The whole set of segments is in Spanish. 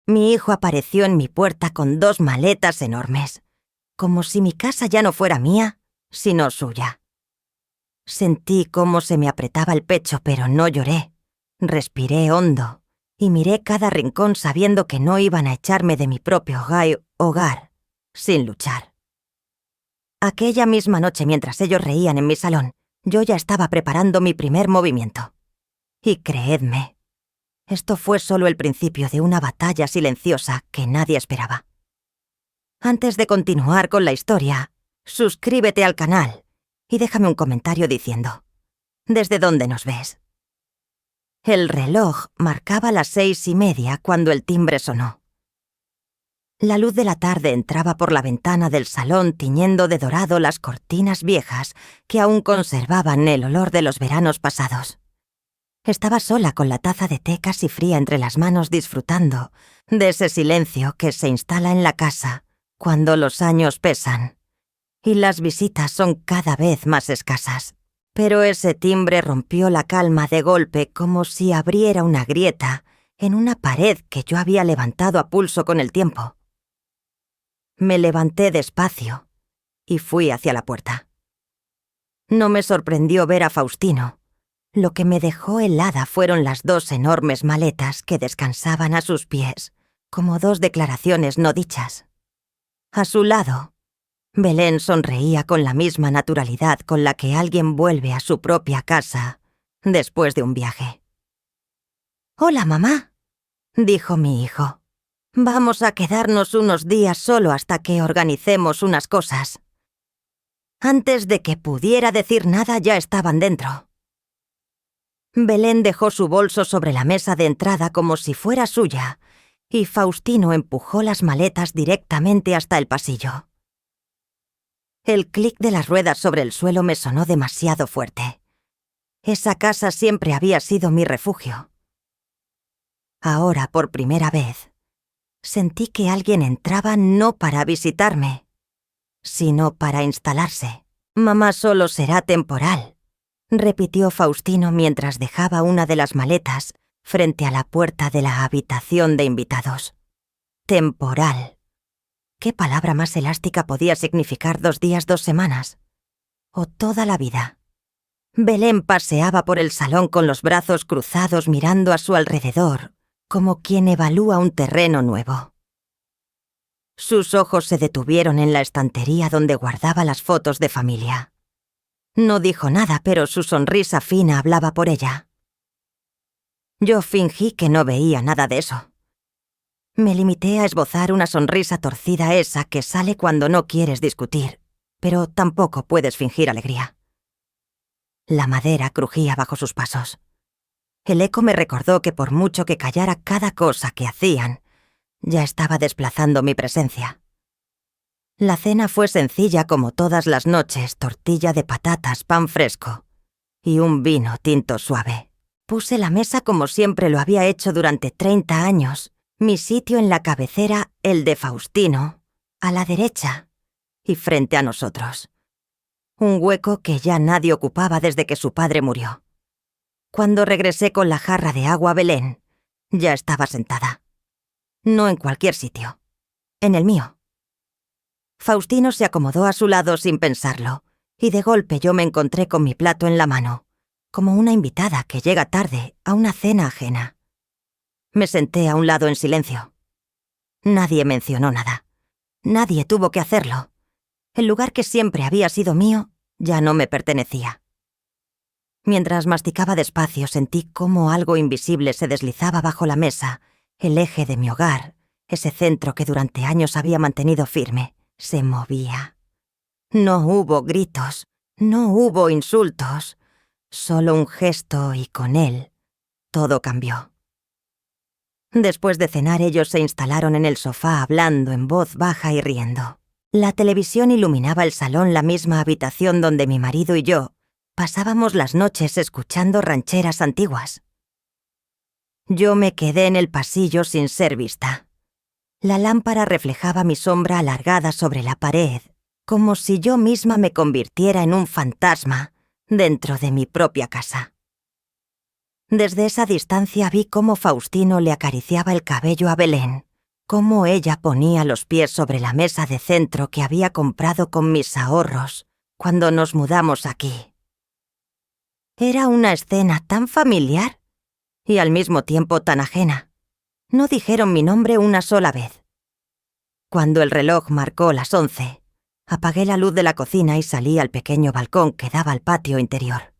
Mi hijo apareció en mi puerta con 2 maletas enormes, como si mi casa ya no fuera mía, sino suya. Sentí cómo se me apretaba el pecho, pero no lloré. Respiré hondo y miré cada rincón sabiendo que no iban a echarme de mi propio hogar sin luchar. Aquella misma noche, mientras ellos reían en mi salón, yo ya estaba preparando mi primer movimiento. Y creedme, esto fue solo el principio de una batalla silenciosa que nadie esperaba. Antes de continuar con la historia, suscríbete al canal y déjame un comentario diciendo ¿desde dónde nos ves? El reloj marcaba las 6:30 cuando el timbre sonó. La luz de la tarde entraba por la ventana del salón tiñendo de dorado las cortinas viejas que aún conservaban el olor de los veranos pasados. Estaba sola con la taza de té casi fría entre las manos disfrutando de ese silencio que se instala en la casa cuando los años pesan y las visitas son cada vez más escasas. Pero ese timbre rompió la calma de golpe como si abriera una grieta en una pared que yo había levantado a pulso con el tiempo. Me levanté despacio y fui hacia la puerta. No me sorprendió ver a Faustino. Lo que me dejó helada fueron las 2 enormes maletas que descansaban a sus pies, como 2 declaraciones no dichas. A su lado, Belén sonreía con la misma naturalidad con la que alguien vuelve a su propia casa después de un viaje. «Hola, mamá», dijo mi hijo. «Vamos a quedarnos unos días solo hasta que organicemos unas cosas». Antes de que pudiera decir nada ya estaban dentro. Belén dejó su bolso sobre la mesa de entrada como si fuera suya, y Faustino empujó las maletas directamente hasta el pasillo. El clic de las ruedas sobre el suelo me sonó demasiado fuerte. Esa casa siempre había sido mi refugio. Ahora, por primera vez, sentí que alguien entraba no para visitarme, sino para instalarse. «Mamá solo será temporal», repitió Faustino mientras dejaba una de las maletas frente a la puerta de la habitación de invitados. Temporal. ¿Qué palabra más elástica podía significar 2 días, 2 semanas? ¿O toda la vida? Belén paseaba por el salón con los brazos cruzados mirando a su alrededor, como quien evalúa un terreno nuevo. Sus ojos se detuvieron en la estantería donde guardaba las fotos de familia. No dijo nada, pero su sonrisa fina hablaba por ella. Yo fingí que no veía nada de eso. Me limité a esbozar una sonrisa torcida, esa que sale cuando no quieres discutir, pero tampoco puedes fingir alegría. La madera crujía bajo sus pasos. El eco me recordó que por mucho que callara cada cosa que hacían, ya estaba desplazando mi presencia. La cena fue sencilla como todas las noches: tortilla de patatas, pan fresco y un vino tinto suave. Puse la mesa como siempre lo había hecho durante 30 años, mi sitio en la cabecera, el de Faustino, a la derecha y frente a nosotros. Un hueco que ya nadie ocupaba desde que su padre murió. Cuando regresé con la jarra de agua a Belén, ya estaba sentada. No en cualquier sitio, en el mío. Faustino se acomodó a su lado sin pensarlo, y de golpe yo me encontré con mi plato en la mano, como una invitada que llega tarde a una cena ajena. Me senté a un lado en silencio. Nadie mencionó nada. Nadie tuvo que hacerlo. El lugar que siempre había sido mío ya no me pertenecía. Mientras masticaba despacio, sentí cómo algo invisible se deslizaba bajo la mesa, el eje de mi hogar, ese centro que durante años había mantenido firme, se movía. No hubo gritos, no hubo insultos, solo un gesto y con él todo cambió. Después de cenar, ellos se instalaron en el sofá hablando en voz baja y riendo. La televisión iluminaba el salón, la misma habitación donde mi marido y yo pasábamos las noches escuchando rancheras antiguas. Yo me quedé en el pasillo sin ser vista. La lámpara reflejaba mi sombra alargada sobre la pared, como si yo misma me convirtiera en un fantasma dentro de mi propia casa. Desde esa distancia vi cómo Faustino le acariciaba el cabello a Belén, cómo ella ponía los pies sobre la mesa de centro que había comprado con mis ahorros cuando nos mudamos aquí. Era una escena tan familiar y al mismo tiempo tan ajena. No dijeron mi nombre una sola vez. Cuando el reloj marcó las 11, apagué la luz de la cocina y salí al pequeño balcón que daba al patio interior.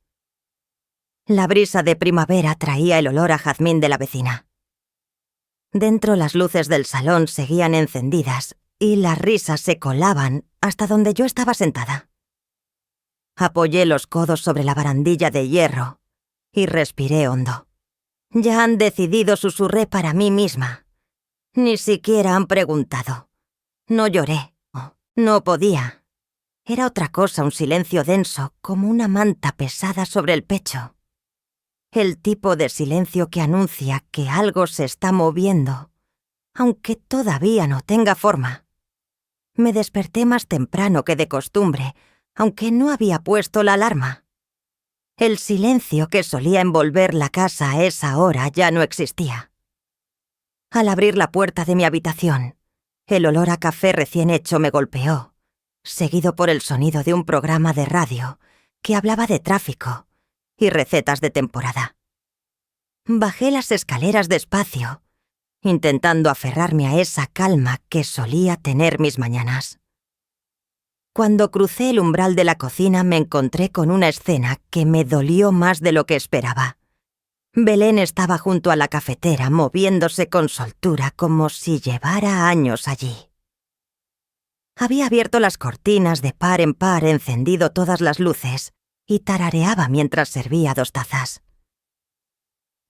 La brisa de primavera traía el olor a jazmín de la vecina. Dentro las luces del salón seguían encendidas y las risas se colaban hasta donde yo estaba sentada. Apoyé los codos sobre la barandilla de hierro y respiré hondo. Ya han decidido, susurré para mí misma. Ni siquiera han preguntado. No lloré. No podía. Era otra cosa, un silencio denso, como una manta pesada sobre el pecho. El tipo de silencio que anuncia que algo se está moviendo, aunque todavía no tenga forma. Me desperté más temprano que de costumbre, aunque no había puesto la alarma. El silencio que solía envolver la casa a esa hora ya no existía. Al abrir la puerta de mi habitación, el olor a café recién hecho me golpeó, seguido por el sonido de un programa de radio que hablaba de tráfico y recetas de temporada. Bajé las escaleras despacio, intentando aferrarme a esa calma que solía tener mis mañanas. Cuando crucé el umbral de la cocina me encontré con una escena que me dolió más de lo que esperaba. Belén estaba junto a la cafetera, moviéndose con soltura como si llevara años allí. Había abierto las cortinas de par en par, encendido todas las luces y tarareaba mientras servía 2 tazas.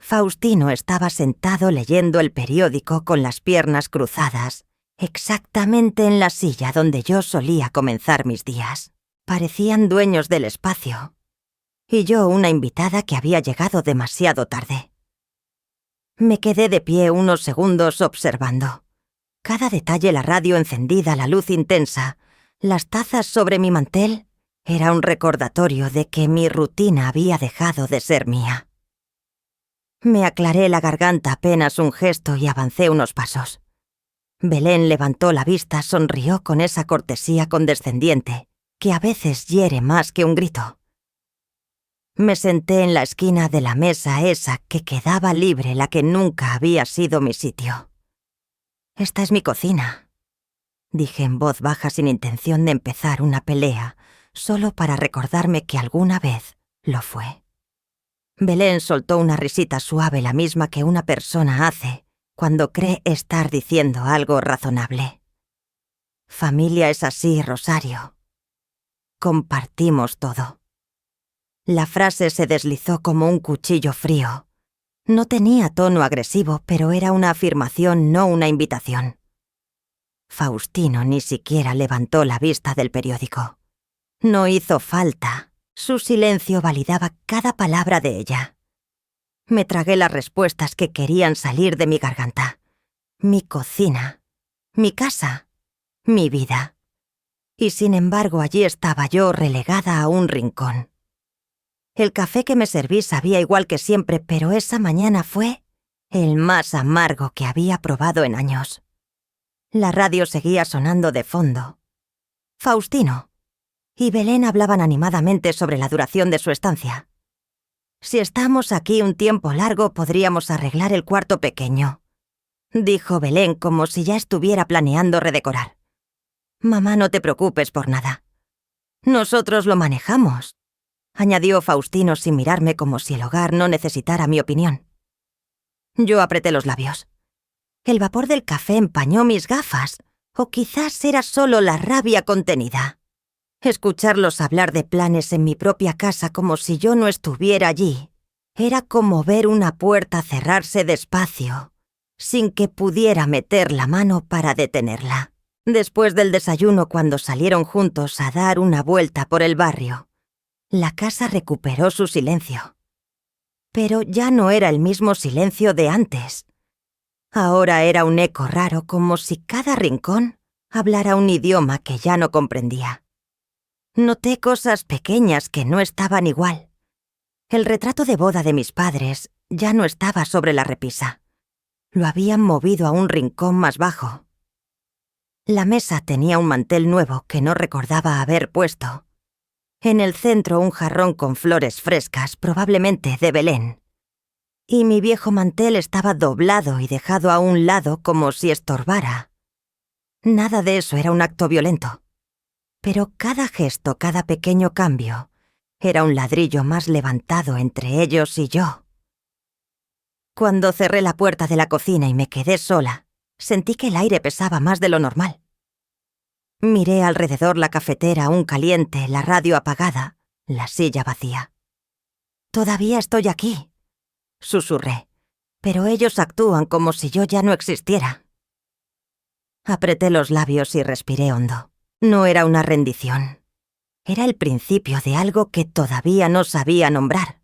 Faustino estaba sentado leyendo el periódico con las piernas cruzadas, exactamente en la silla donde yo solía comenzar mis días. Parecían dueños del espacio. Y yo una invitada que había llegado demasiado tarde. Me quedé de pie unos segundos observando. Cada detalle, la radio encendida, la luz intensa, las tazas sobre mi mantel, era un recordatorio de que mi rutina había dejado de ser mía. Me aclaré la garganta apenas un gesto y avancé unos pasos. Belén levantó la vista, sonrió con esa cortesía condescendiente, que a veces hiere más que un grito. Me senté en la esquina de la mesa esa que quedaba libre, la que nunca había sido mi sitio. «Esta es mi cocina», dije en voz baja sin intención de empezar una pelea, solo para recordarme que alguna vez lo fue. Belén soltó una risita suave, la misma que una persona hace cuando cree estar diciendo algo razonable. «Familia es así, Rosario. Compartimos todo». La frase se deslizó como un cuchillo frío. No tenía tono agresivo, pero era una afirmación, no una invitación. Faustino ni siquiera levantó la vista del periódico. No hizo falta. Su silencio validaba cada palabra de ella. Me tragué las respuestas que querían salir de mi garganta. Mi cocina, mi casa, mi vida. Y sin embargo allí estaba yo relegada a un rincón. El café que me serví sabía igual que siempre, pero esa mañana fue el más amargo que había probado en años. La radio seguía sonando de fondo. Faustino y Belén hablaban animadamente sobre la duración de su estancia. «Si estamos aquí un tiempo largo, podríamos arreglar el cuarto pequeño», dijo Belén como si ya estuviera planeando redecorar. «Mamá, no te preocupes por nada. Nosotros lo manejamos», añadió Faustino sin mirarme, como si el hogar no necesitara mi opinión. Yo apreté los labios. El vapor del café empañó mis gafas, o quizás era solo la rabia contenida. Escucharlos hablar de planes en mi propia casa como si yo no estuviera allí era como ver una puerta cerrarse despacio, sin que pudiera meter la mano para detenerla. Después del desayuno, cuando salieron juntos a dar una vuelta por el barrio, la casa recuperó su silencio. Pero ya no era el mismo silencio de antes. Ahora era un eco raro, como si cada rincón hablara un idioma que ya no comprendía. Noté cosas pequeñas que no estaban igual. El retrato de boda de mis padres ya no estaba sobre la repisa. Lo habían movido a un rincón más bajo. La mesa tenía un mantel nuevo que no recordaba haber puesto. En el centro un jarrón con flores frescas, probablemente de Belén. Y mi viejo mantel estaba doblado y dejado a un lado como si estorbara. Nada de eso era un acto violento. Pero cada gesto, cada pequeño cambio, era un ladrillo más levantado entre ellos y yo. Cuando cerré la puerta de la cocina y me quedé sola, sentí que el aire pesaba más de lo normal. Miré alrededor la cafetera aún caliente, la radio apagada, la silla vacía. «Todavía estoy aquí», susurré, «pero ellos actúan como si yo ya no existiera». Apreté los labios y respiré hondo. No era una rendición. Era el principio de algo que todavía no sabía nombrar.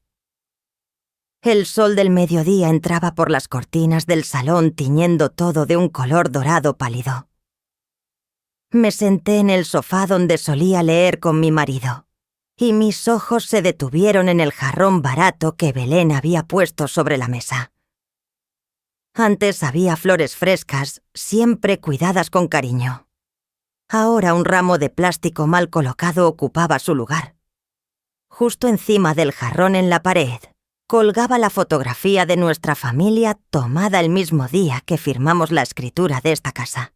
El sol del mediodía entraba por las cortinas del salón tiñendo todo de un color dorado pálido. Me senté en el sofá donde solía leer con mi marido, y mis ojos se detuvieron en el jarrón barato que Belén había puesto sobre la mesa. Antes había flores frescas, siempre cuidadas con cariño. Ahora un ramo de plástico mal colocado ocupaba su lugar. Justo encima del jarrón en la pared, colgaba la fotografía de nuestra familia tomada el mismo día que firmamos la escritura de esta casa.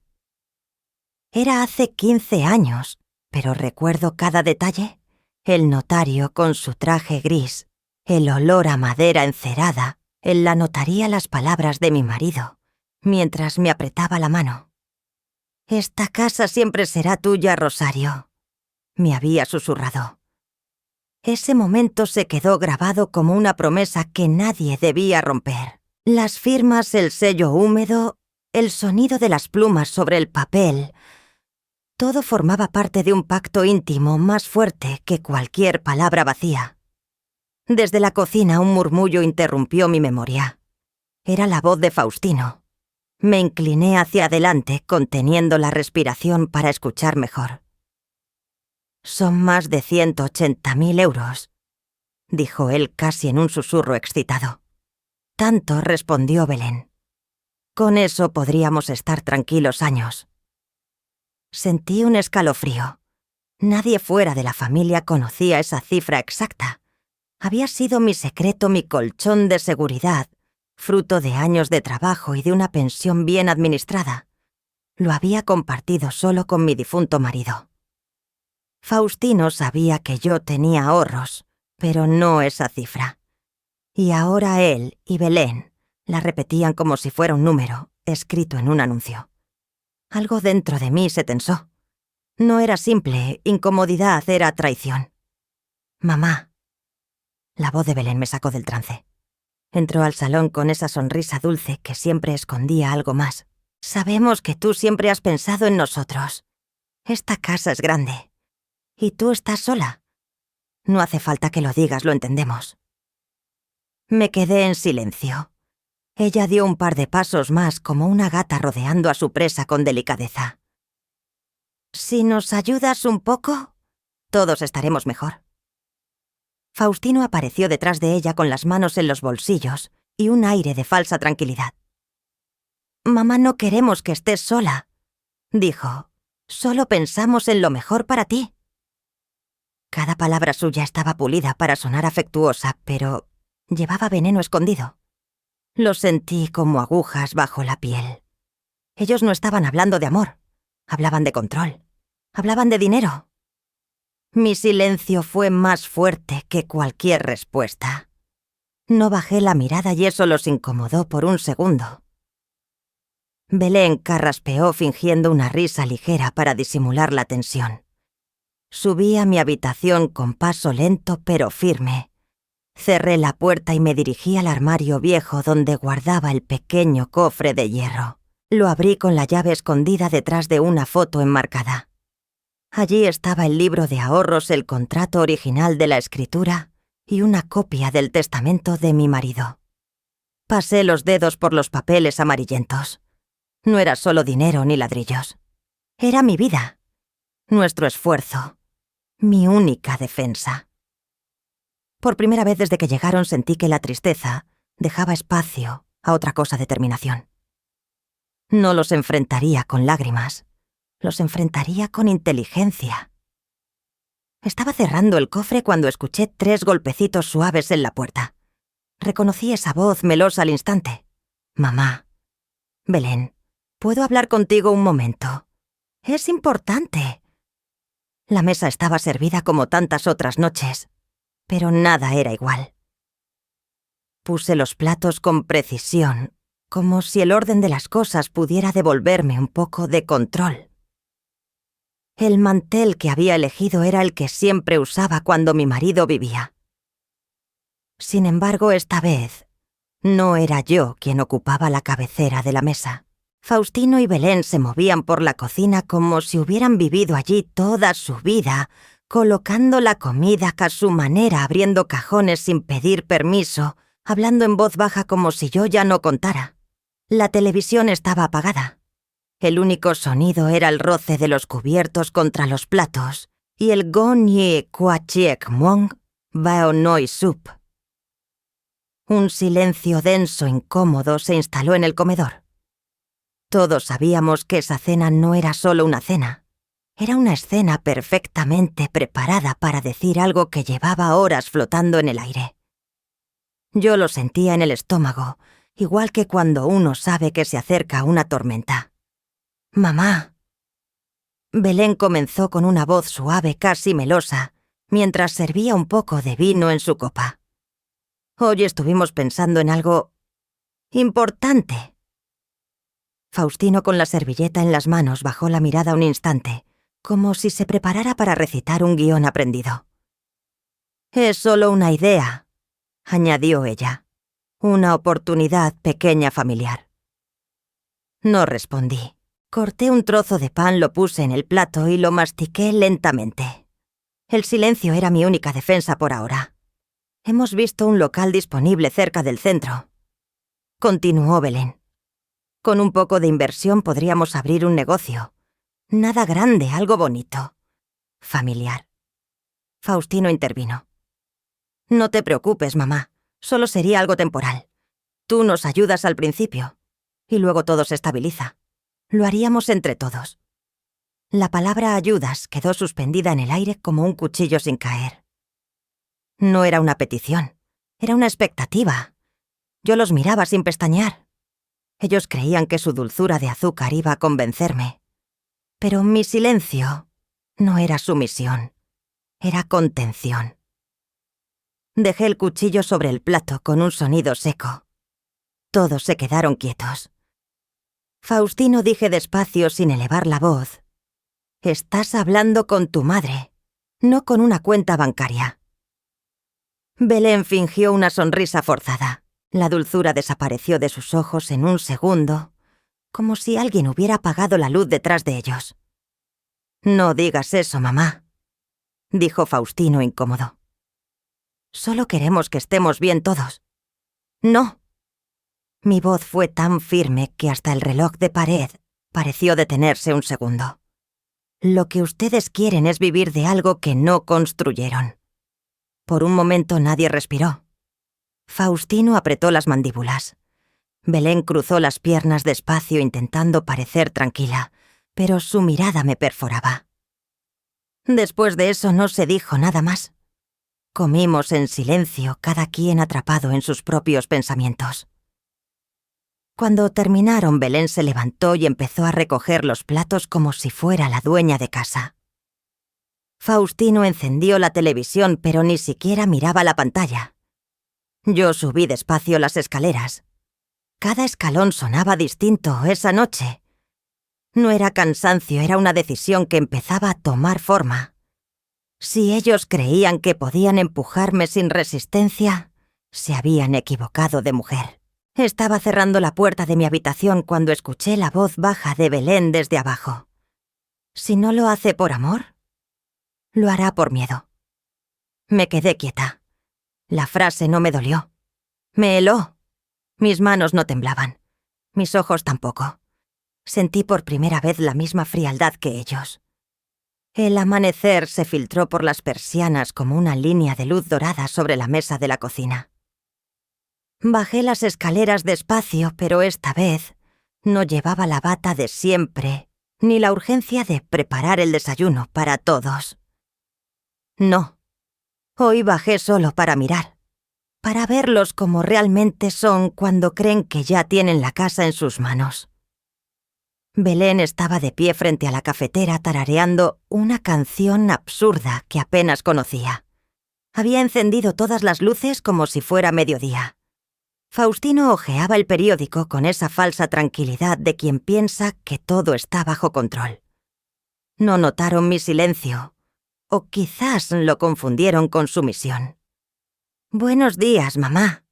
Era hace 15 años, pero recuerdo cada detalle. El notario con su traje gris, el olor a madera encerada, en la notaría las palabras de mi marido, mientras me apretaba la mano. «Esta casa siempre será tuya, Rosario», me había susurrado. Ese momento se quedó grabado como una promesa que nadie debía romper. Las firmas, el sello húmedo, el sonido de las plumas sobre el papel. Todo formaba parte de un pacto íntimo más fuerte que cualquier palabra vacía. Desde la cocina un murmullo interrumpió mi memoria. Era la voz de Faustino. Me incliné hacia adelante, conteniendo la respiración para escuchar mejor. «Son más de 180.000 euros», dijo él casi en un susurro excitado. «Tanto», respondió Belén. «Con eso podríamos estar tranquilos años». Sentí un escalofrío. Nadie fuera de la familia conocía esa cifra exacta. Había sido mi secreto, mi colchón de seguridad, fruto de años de trabajo y de una pensión bien administrada. Lo había compartido solo con mi difunto marido. Faustino sabía que yo tenía ahorros, pero no esa cifra. Y ahora él y Belén la repetían como si fuera un número, escrito en un anuncio. Algo dentro de mí se tensó. No era simple incomodidad, era traición. «Mamá». La voz de Belén me sacó del trance. Entró al salón con esa sonrisa dulce que siempre escondía algo más. «Sabemos que tú siempre has pensado en nosotros. Esta casa es grande. Y tú estás sola. No hace falta que lo digas, lo entendemos». Me quedé en silencio. Ella dio un par de pasos más como una gata rodeando a su presa con delicadeza. «Si nos ayudas un poco, todos estaremos mejor». Faustino apareció detrás de ella con las manos en los bolsillos y un aire de falsa tranquilidad. «Mamá, no queremos que estés sola», dijo. «Solo pensamos en lo mejor para ti». Cada palabra suya estaba pulida para sonar afectuosa, pero llevaba veneno escondido. Lo sentí como agujas bajo la piel. Ellos no estaban hablando de amor, hablaban de control, hablaban de dinero. Mi silencio fue más fuerte que cualquier respuesta. No bajé la mirada y eso los incomodó por un segundo. Belén carraspeó fingiendo una risa ligera para disimular la tensión. Subí a mi habitación con paso lento pero firme. Cerré la puerta y me dirigí al armario viejo donde guardaba el pequeño cofre de hierro. Lo abrí con la llave escondida detrás de una foto enmarcada. Allí estaba el libro de ahorros, el contrato original de la escritura y una copia del testamento de mi marido. Pasé los dedos por los papeles amarillentos. No era solo dinero ni ladrillos. Era mi vida, nuestro esfuerzo, mi única defensa. Por primera vez desde que llegaron sentí que la tristeza dejaba espacio a otra cosa de terminación. No los enfrentaría con lágrimas. Los enfrentaría con inteligencia. Estaba cerrando el cofre cuando escuché 3 golpecitos suaves en la puerta. Reconocí esa voz melosa al instante. «Mamá. Belén, ¿puedo hablar contigo un momento? Es importante». La mesa estaba servida como tantas otras noches, pero nada era igual. Puse los platos con precisión, como si el orden de las cosas pudiera devolverme un poco de control. El mantel que había elegido era el que siempre usaba cuando mi marido vivía. Sin embargo, esta vez, no era yo quien ocupaba la cabecera de la mesa. Faustino y Belén se movían por la cocina como si hubieran vivido allí toda su vida, colocando la comida a su manera, abriendo cajones sin pedir permiso, hablando en voz baja como si yo ya no contara. La televisión estaba apagada. El único sonido era el roce de los cubiertos contra los platos y el gonye kwachiek mong bao noi sup. Un silencio denso e incómodo se instaló en el comedor. Todos sabíamos que esa cena no era solo una cena. Era una escena perfectamente preparada para decir algo que llevaba horas flotando en el aire. Yo lo sentía en el estómago, igual que cuando uno sabe que se acerca una tormenta. «Mamá». Belén comenzó con una voz suave, casi melosa, mientras servía un poco de vino en su copa. Hoy estuvimos pensando en algo importante. Faustino, con la servilleta en las manos, bajó la mirada un instante, como si se preparara para recitar un guión aprendido. «Es solo una idea», añadió ella. «Una oportunidad pequeña familiar». No respondí. Corté un trozo de pan, lo puse en el plato y lo mastiqué lentamente. El silencio era mi única defensa por ahora. «Hemos visto un local disponible cerca del centro», continuó Belén. «Con un poco de inversión podríamos abrir un negocio. Nada grande, algo bonito. Familiar». Faustino intervino. «No te preocupes, mamá. Solo sería algo temporal. Tú nos ayudas al principio, y luego todo se estabiliza. Lo haríamos entre todos». La palabra ayudas quedó suspendida en el aire como un cuchillo sin caer. No era una petición, era una expectativa. Yo los miraba sin pestañear. Ellos creían que su dulzura de azúcar iba a convencerme. Pero mi silencio no era sumisión, era contención. Dejé el cuchillo sobre el plato con un sonido seco. Todos se quedaron quietos. «Faustino», dije despacio sin elevar la voz, «estás hablando con tu madre, no con una cuenta bancaria». Belén fingió una sonrisa forzada. La dulzura desapareció de sus ojos en un segundo, como si alguien hubiera apagado la luz detrás de ellos. «No digas eso, mamá», dijo Faustino incómodo. «Solo queremos que estemos bien todos». «No». Mi voz fue tan firme que hasta el reloj de pared pareció detenerse un segundo. «Lo que ustedes quieren es vivir de algo que no construyeron». Por un momento nadie respiró. Faustino apretó las mandíbulas. Belén cruzó las piernas despacio intentando parecer tranquila, pero su mirada me perforaba. Después de eso no se dijo nada más. Comimos en silencio, cada quien atrapado en sus propios pensamientos. Cuando terminaron, Belén se levantó y empezó a recoger los platos como si fuera la dueña de casa. Faustino encendió la televisión, pero ni siquiera miraba la pantalla. Yo subí despacio las escaleras. Cada escalón sonaba distinto esa noche. No era cansancio, era una decisión que empezaba a tomar forma. Si ellos creían que podían empujarme sin resistencia, se habían equivocado de mujer. Estaba cerrando la puerta de mi habitación cuando escuché la voz baja de Belén desde abajo. «Si no lo hace por amor, lo hará por miedo». Me quedé quieta. La frase no me dolió. Me heló. Mis manos no temblaban. Mis ojos tampoco. Sentí por primera vez la misma frialdad que ellos. El amanecer se filtró por las persianas como una línea de luz dorada sobre la mesa de la cocina. Bajé las escaleras despacio, pero esta vez No llevaba la bata de siempre, ni la urgencia de preparar el desayuno para todos. No. Hoy bajé solo para mirar, para verlos como realmente son cuando creen que ya tienen la casa en sus manos. Belén estaba de pie frente a la cafetera tarareando una canción absurda que apenas conocía. Había encendido todas las luces como si fuera mediodía. Faustino hojeaba el periódico con esa falsa tranquilidad de quien piensa que todo está bajo control. No notaron mi silencio, o quizás lo confundieron con sumisión. «Buenos días, mamá»,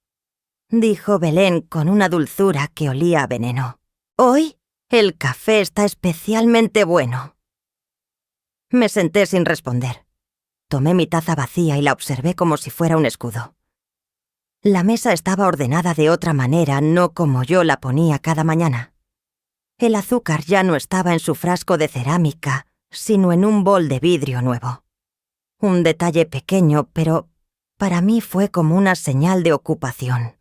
dijo Belén con una dulzura que olía a veneno. «Hoy el café está especialmente bueno». Me senté sin responder. Tomé mi taza vacía y la observé como si fuera un escudo. La mesa estaba ordenada de otra manera, no como yo la ponía cada mañana. El azúcar ya no estaba en su frasco de cerámica, sino en un bol de vidrio nuevo. Un detalle pequeño, pero para mí fue como una señal de ocupación.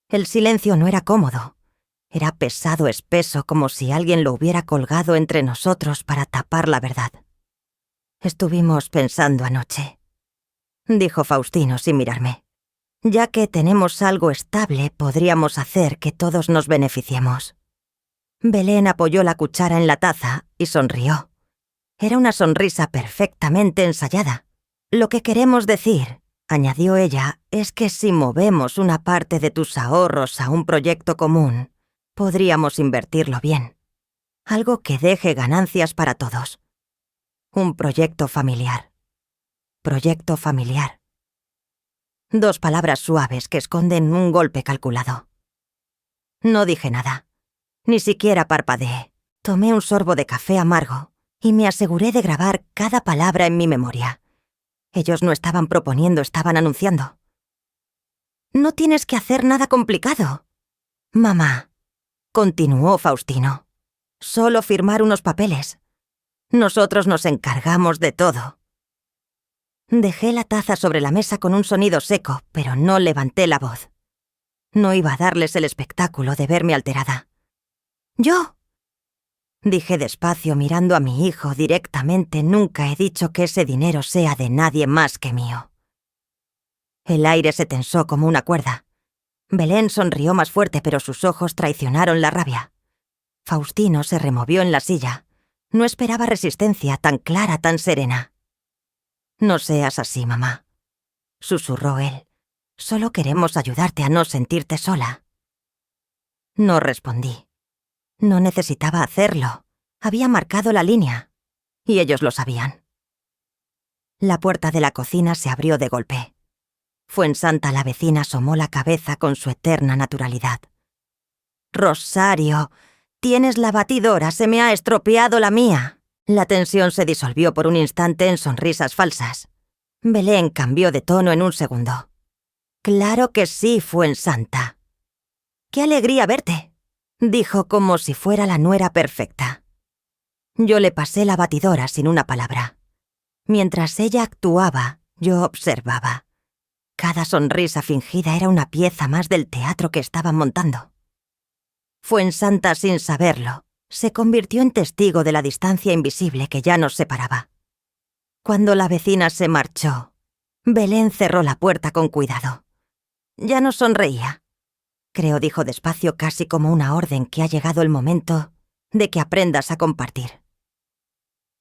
El silencio no era cómodo. Era pesado, espeso, como si alguien lo hubiera colgado entre nosotros para tapar la verdad. «Estuvimos pensando anoche», dijo Faustino sin mirarme. «Ya que tenemos algo estable, podríamos hacer que todos nos beneficiemos». Belén apoyó la cuchara en la taza y sonrió. Era una sonrisa perfectamente ensayada. «Lo que queremos decir», añadió ella, «es que si movemos una parte de tus ahorros a un proyecto común, podríamos invertirlo bien. Algo que deje ganancias para todos. Un proyecto familiar. Proyecto familiar». Dos palabras suaves que esconden un golpe calculado. No dije nada. Ni siquiera parpadeé. Tomé un sorbo de café amargo y me aseguré de grabar cada palabra en mi memoria. Ellos no estaban proponiendo, estaban anunciando. «No tienes que hacer nada complicado, mamá», continuó Faustino. «Solo firmar unos papeles. Nosotros nos encargamos de todo». Dejé la taza sobre la mesa con un sonido seco, pero no levanté la voz. No iba a darles el espectáculo de verme alterada. «¿Yo?», dije despacio mirando a mi hijo directamente. «Nunca he dicho que ese dinero sea de nadie más que mío». El aire se tensó como una cuerda. Belén sonrió más fuerte, pero sus ojos traicionaron la rabia. Faustino se removió en la silla. No esperaba resistencia tan clara, tan serena. «No seas así, mamá», susurró él. «Solo queremos ayudarte a no sentirte sola». No respondí. No necesitaba hacerlo. Había marcado la línea. Y ellos lo sabían. La puerta de la cocina se abrió de golpe. Fuensanta, la vecina, asomó la cabeza con su eterna naturalidad. «Rosario, tienes la batidora, se me ha estropeado la mía». La tensión se disolvió por un instante en sonrisas falsas. Belén cambió de tono en un segundo. «Claro que sí, Fuensanta». «Qué alegría verte», dijo como si fuera la nuera perfecta. Yo le pasé la batidora sin una palabra. Mientras ella actuaba, yo observaba. Cada sonrisa fingida era una pieza más del teatro que estaban montando. Fuensanta, sin saberlo, se convirtió en testigo de la distancia invisible que ya nos separaba. Cuando la vecina se marchó, Belén cerró la puerta con cuidado. Ya no sonreía. Creo, dijo despacio, casi como una orden, que ha llegado el momento de que aprendas a compartir.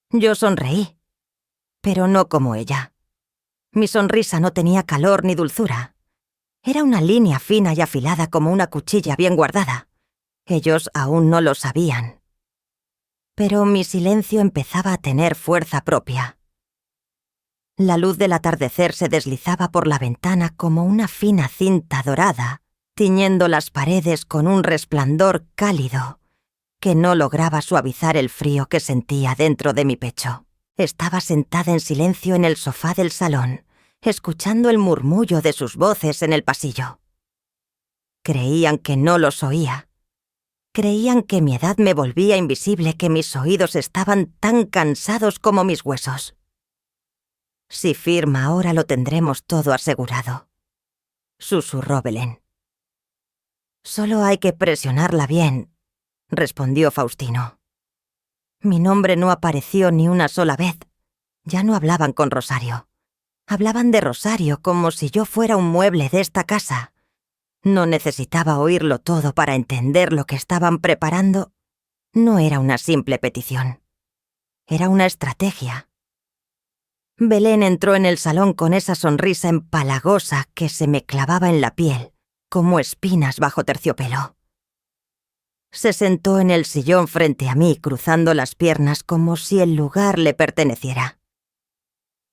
Yo sonreí, pero no como ella. Mi sonrisa no tenía calor ni dulzura. Era una línea fina y afilada como una cuchilla bien guardada. Ellos aún no lo sabían. Pero mi silencio empezaba a tener fuerza propia. La luz del atardecer se deslizaba por la ventana como una fina cinta dorada, tiñendo las paredes con un resplandor cálido que no lograba suavizar el frío que sentía dentro de mi pecho. Estaba sentada en silencio en el sofá del salón, escuchando el murmullo de sus voces en el pasillo. Creían que no los oía. Creían que mi edad me volvía invisible, que mis oídos estaban tan cansados como mis huesos. «Si firma ahora lo tendremos todo asegurado», susurró Belén. «Solo hay que presionarla bien», respondió Faustino. Mi nombre no apareció ni una sola vez. Ya no hablaban con Rosario. Hablaban de Rosario como si yo fuera un mueble de esta casa. No necesitaba oírlo todo para entender lo que estaban preparando. No era una simple petición. Era una estrategia. Belén entró en el salón con esa sonrisa empalagosa que se me clavaba en la piel, como espinas bajo terciopelo. Se sentó en el sillón frente a mí, cruzando las piernas como si el lugar le perteneciera.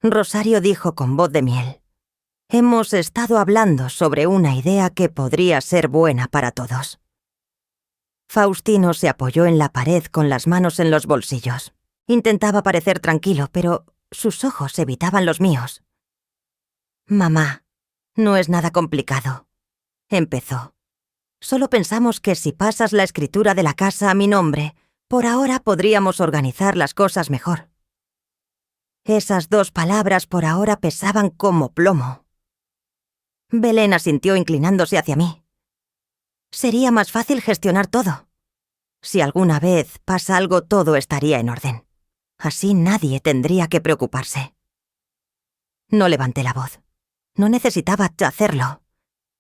Rosario dijo con voz de miel: «Hemos estado hablando sobre una idea que podría ser buena para todos». Faustino se apoyó en la pared con las manos en los bolsillos. Intentaba parecer tranquilo, pero sus ojos evitaban los míos. «Mamá, no es nada complicado», empezó. «Solo pensamos que si pasas la escritura de la casa a mi nombre, por ahora podríamos organizar las cosas mejor». Esas 2 palabras por ahora pesaban como plomo. Belén asintió inclinándose hacia mí. «Sería más fácil gestionar todo. Si alguna vez pasa algo, todo estaría en orden. Así nadie tendría que preocuparse». No levanté la voz. No necesitaba hacerlo.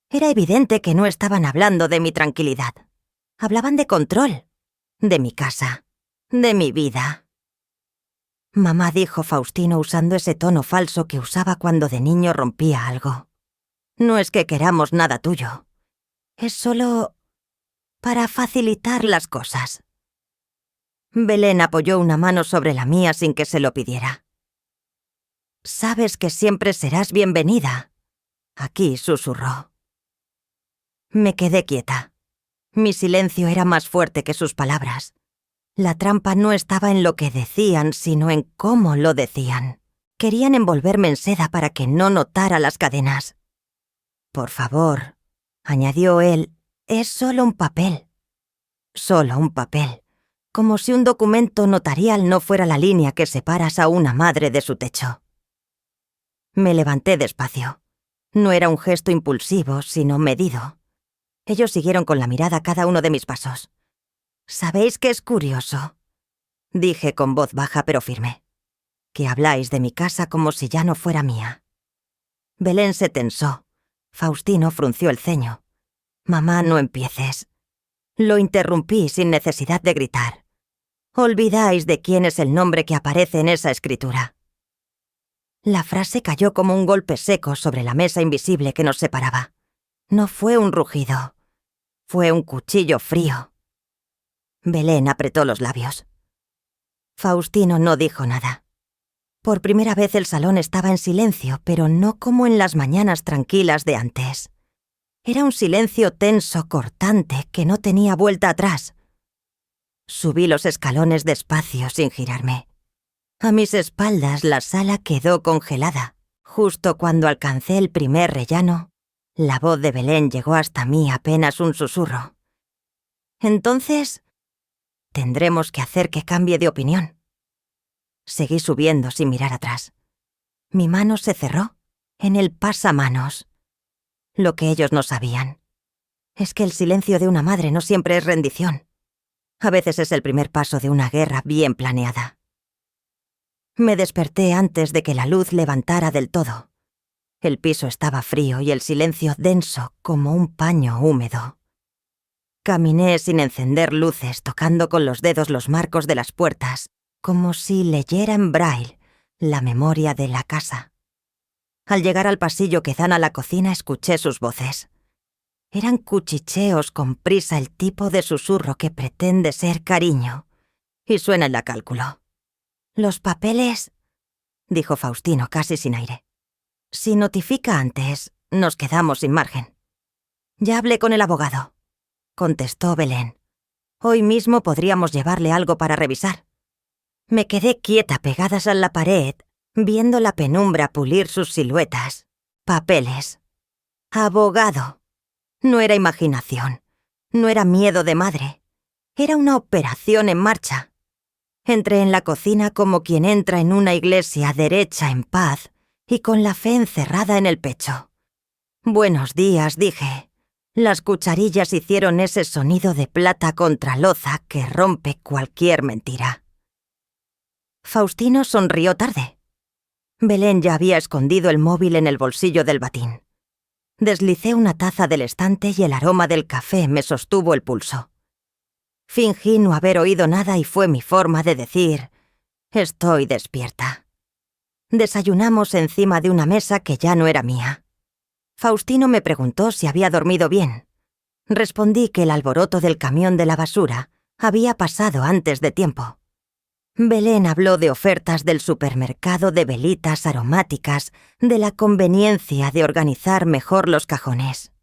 Era evidente que no estaban hablando de mi tranquilidad. Hablaban de control, de mi casa, de mi vida. «Mamá», dijo Faustino usando ese tono falso que usaba cuando de niño rompía algo. «No es que queramos nada tuyo. Es solo para facilitar las cosas». Belén apoyó una mano sobre la mía sin que se lo pidiera. «Sabes que siempre serás bienvenida aquí», susurró. Me quedé quieta. Mi silencio era más fuerte que sus palabras. La trampa no estaba en lo que decían, sino en cómo lo decían. Querían envolverme en seda para que no notara las cadenas. «Por favor», añadió él, «es solo un papel». Solo un papel. Como si un documento notarial no fuera la línea que separas a una madre de su techo. Me levanté despacio. No era un gesto impulsivo, sino medido. Ellos siguieron con la mirada cada uno de mis pasos. «¿Sabéis qué es curioso?», dije con voz baja pero firme. «Que habláis de mi casa como si ya no fuera mía». Belén se tensó. Faustino frunció el ceño. «Mamá, no empieces». Lo interrumpí sin necesidad de gritar. «Olvidáis de quién es el nombre que aparece en esa escritura». La frase cayó como un golpe seco sobre la mesa invisible que nos separaba. No fue un rugido. Fue un cuchillo frío. Belén apretó los labios. Faustino no dijo nada. Por primera vez el salón estaba en silencio, pero no como en las mañanas tranquilas de antes. Era un silencio tenso, cortante, que no tenía vuelta atrás. Subí los escalones despacio, sin girarme. A mis espaldas la sala quedó congelada. Justo cuando alcancé el primer rellano, la voz de Belén llegó hasta mí apenas un susurro. «Entonces, tendremos que hacer que cambie de opinión». Seguí subiendo sin mirar atrás. Mi mano se cerró en el pasamanos. Lo que ellos no sabían es que el silencio de una madre no siempre es rendición. A veces es el primer paso de una guerra bien planeada. Me desperté antes de que la luz levantara del todo. El piso estaba frío y el silencio denso como un paño húmedo. Caminé sin encender luces, tocando con los dedos los marcos de las puertas, como si leyera en braille la memoria de la casa. Al llegar al pasillo que dan a la cocina, escuché sus voces. Eran cuchicheos con prisa, el tipo de susurro que pretende ser cariño. Y suena en la cálculo. «Los papeles», dijo Faustino casi sin aire. «Si notifica antes, nos quedamos sin margen». «Ya hablé con el abogado», contestó Belén. «Hoy mismo podríamos llevarle algo para revisar». Me quedé quieta pegadas a la pared, viendo la penumbra pulir sus siluetas. Papeles. Abogado. No era imaginación. No era miedo de madre. Era una operación en marcha. Entré en la cocina como quien entra en una iglesia derecha en paz y con la fe encerrada en el pecho. «Buenos días», dije. Las cucharillas hicieron ese sonido de plata contra loza que rompe cualquier mentira. Faustino sonrió tarde. Belén ya había escondido el móvil en el bolsillo del batín. Deslicé una taza del estante y el aroma del café me sostuvo el pulso. Fingí no haber oído nada y fue mi forma de decir: estoy despierta. Desayunamos encima de una mesa que ya no era mía. Faustino me preguntó si había dormido bien. Respondí que el alboroto del camión de la basura había pasado antes de tiempo. Belén habló de ofertas del supermercado, de velitas aromáticas, de la conveniencia de organizar mejor los cajones.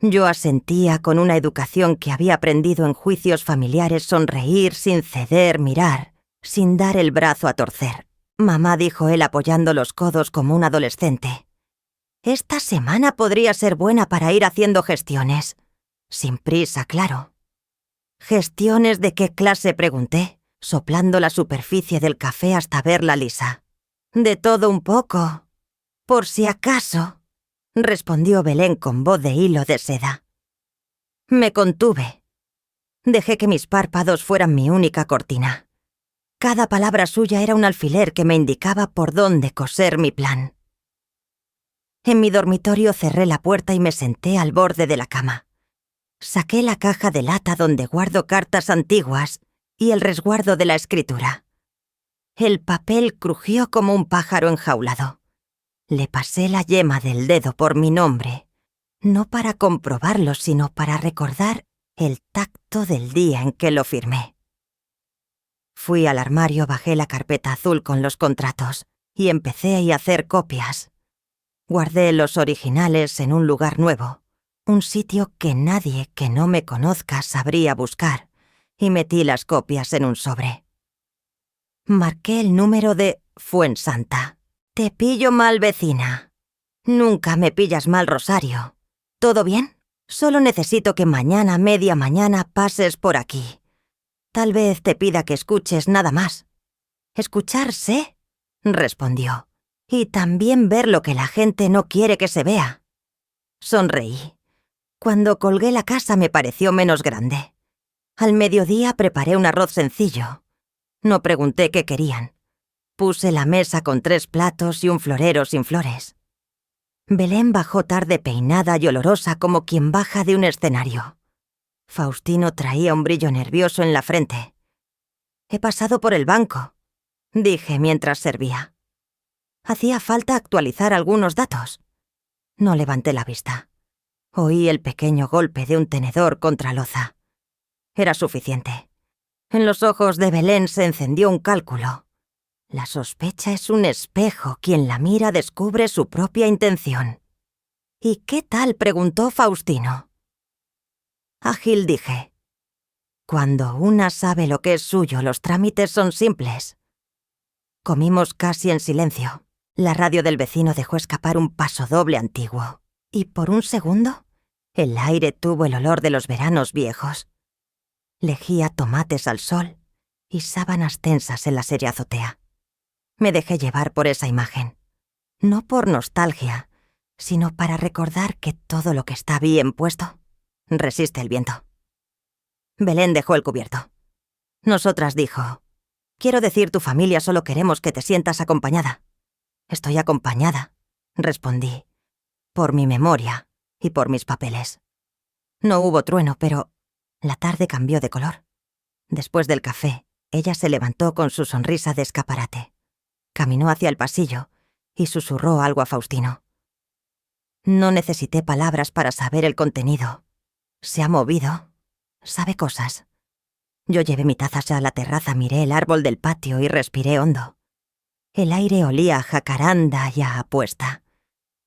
Yo asentía con una educación que había aprendido en juicios familiares: sonreír sin ceder, mirar, sin dar el brazo a torcer. Mamá, dijo él apoyando los codos como un adolescente. Esta semana podría ser buena para ir haciendo gestiones. Sin prisa, claro. ¿Gestiones de qué clase?, pregunté, soplando la superficie del café hasta verla lisa. De todo un poco. Por si acaso, respondió Belén con voz de hilo de seda. Me contuve. Dejé que mis párpados fueran mi única cortina. Cada palabra suya era un alfiler que me indicaba por dónde coser mi plan. En mi dormitorio cerré la puerta y me senté al borde de la cama. Saqué la caja de lata donde guardo cartas antiguas y el resguardo de la escritura. El papel crujió como un pájaro enjaulado. Le pasé la yema del dedo por mi nombre, no para comprobarlo, sino para recordar el tacto del día en que lo firmé. Fui al armario, bajé la carpeta azul con los contratos y empecé a hacer copias. Guardé los originales en un lugar nuevo, un sitio que nadie que no me conozca sabría buscar, y metí las copias en un sobre. Marqué el número de Fuensanta. Te pillo mal, vecina. Nunca me pillas mal, Rosario. ¿Todo bien? Solo necesito que mañana, media mañana, pases por aquí. Tal vez te pida que escuches nada más. ¿Escucharse?, respondió. Y también ver lo que la gente no quiere que se vea. Sonreí. Cuando colgué la casa me pareció menos grande. Al mediodía preparé un arroz sencillo. No pregunté qué querían. Puse la mesa con 3 platos y un florero sin flores. Belén bajó tarde, peinada y olorosa como quien baja de un escenario. Faustino traía un brillo nervioso en la frente. He pasado por el banco, dije mientras servía. Hacía falta actualizar algunos datos. No levanté la vista. Oí el pequeño golpe de un tenedor contra loza. Era suficiente. En los ojos de Belén se encendió un cálculo. La sospecha es un espejo. Quien la mira descubre su propia intención. ¿Y qué tal?, preguntó Faustino. Ágil, dije. Cuando una sabe lo que es suyo, los trámites son simples. Comimos casi en silencio. La radio del vecino dejó escapar un pasodoble antiguo. Y por un segundo, el aire tuvo el olor de los veranos viejos. Lejía tomates al sol y sábanas tensas en la seria azotea. Me dejé llevar por esa imagen. No por nostalgia, sino para recordar que todo lo que está bien puesto resiste el viento. Belén dejó el cubierto. Nosotras, dijo. Quiero decir, tu familia solo queremos que te sientas acompañada. Estoy acompañada, respondí, por mi memoria y por mis papeles. No hubo trueno, pero la tarde cambió de color. Después del café, ella se levantó con su sonrisa de escaparate. Caminó hacia el pasillo y susurró algo a Faustino. No necesité palabras para saber el contenido. Se ha movido. Sabe cosas. Yo llevé mi taza a la terraza, miré el árbol del patio y respiré hondo. El aire olía a jacaranda y a apuesta.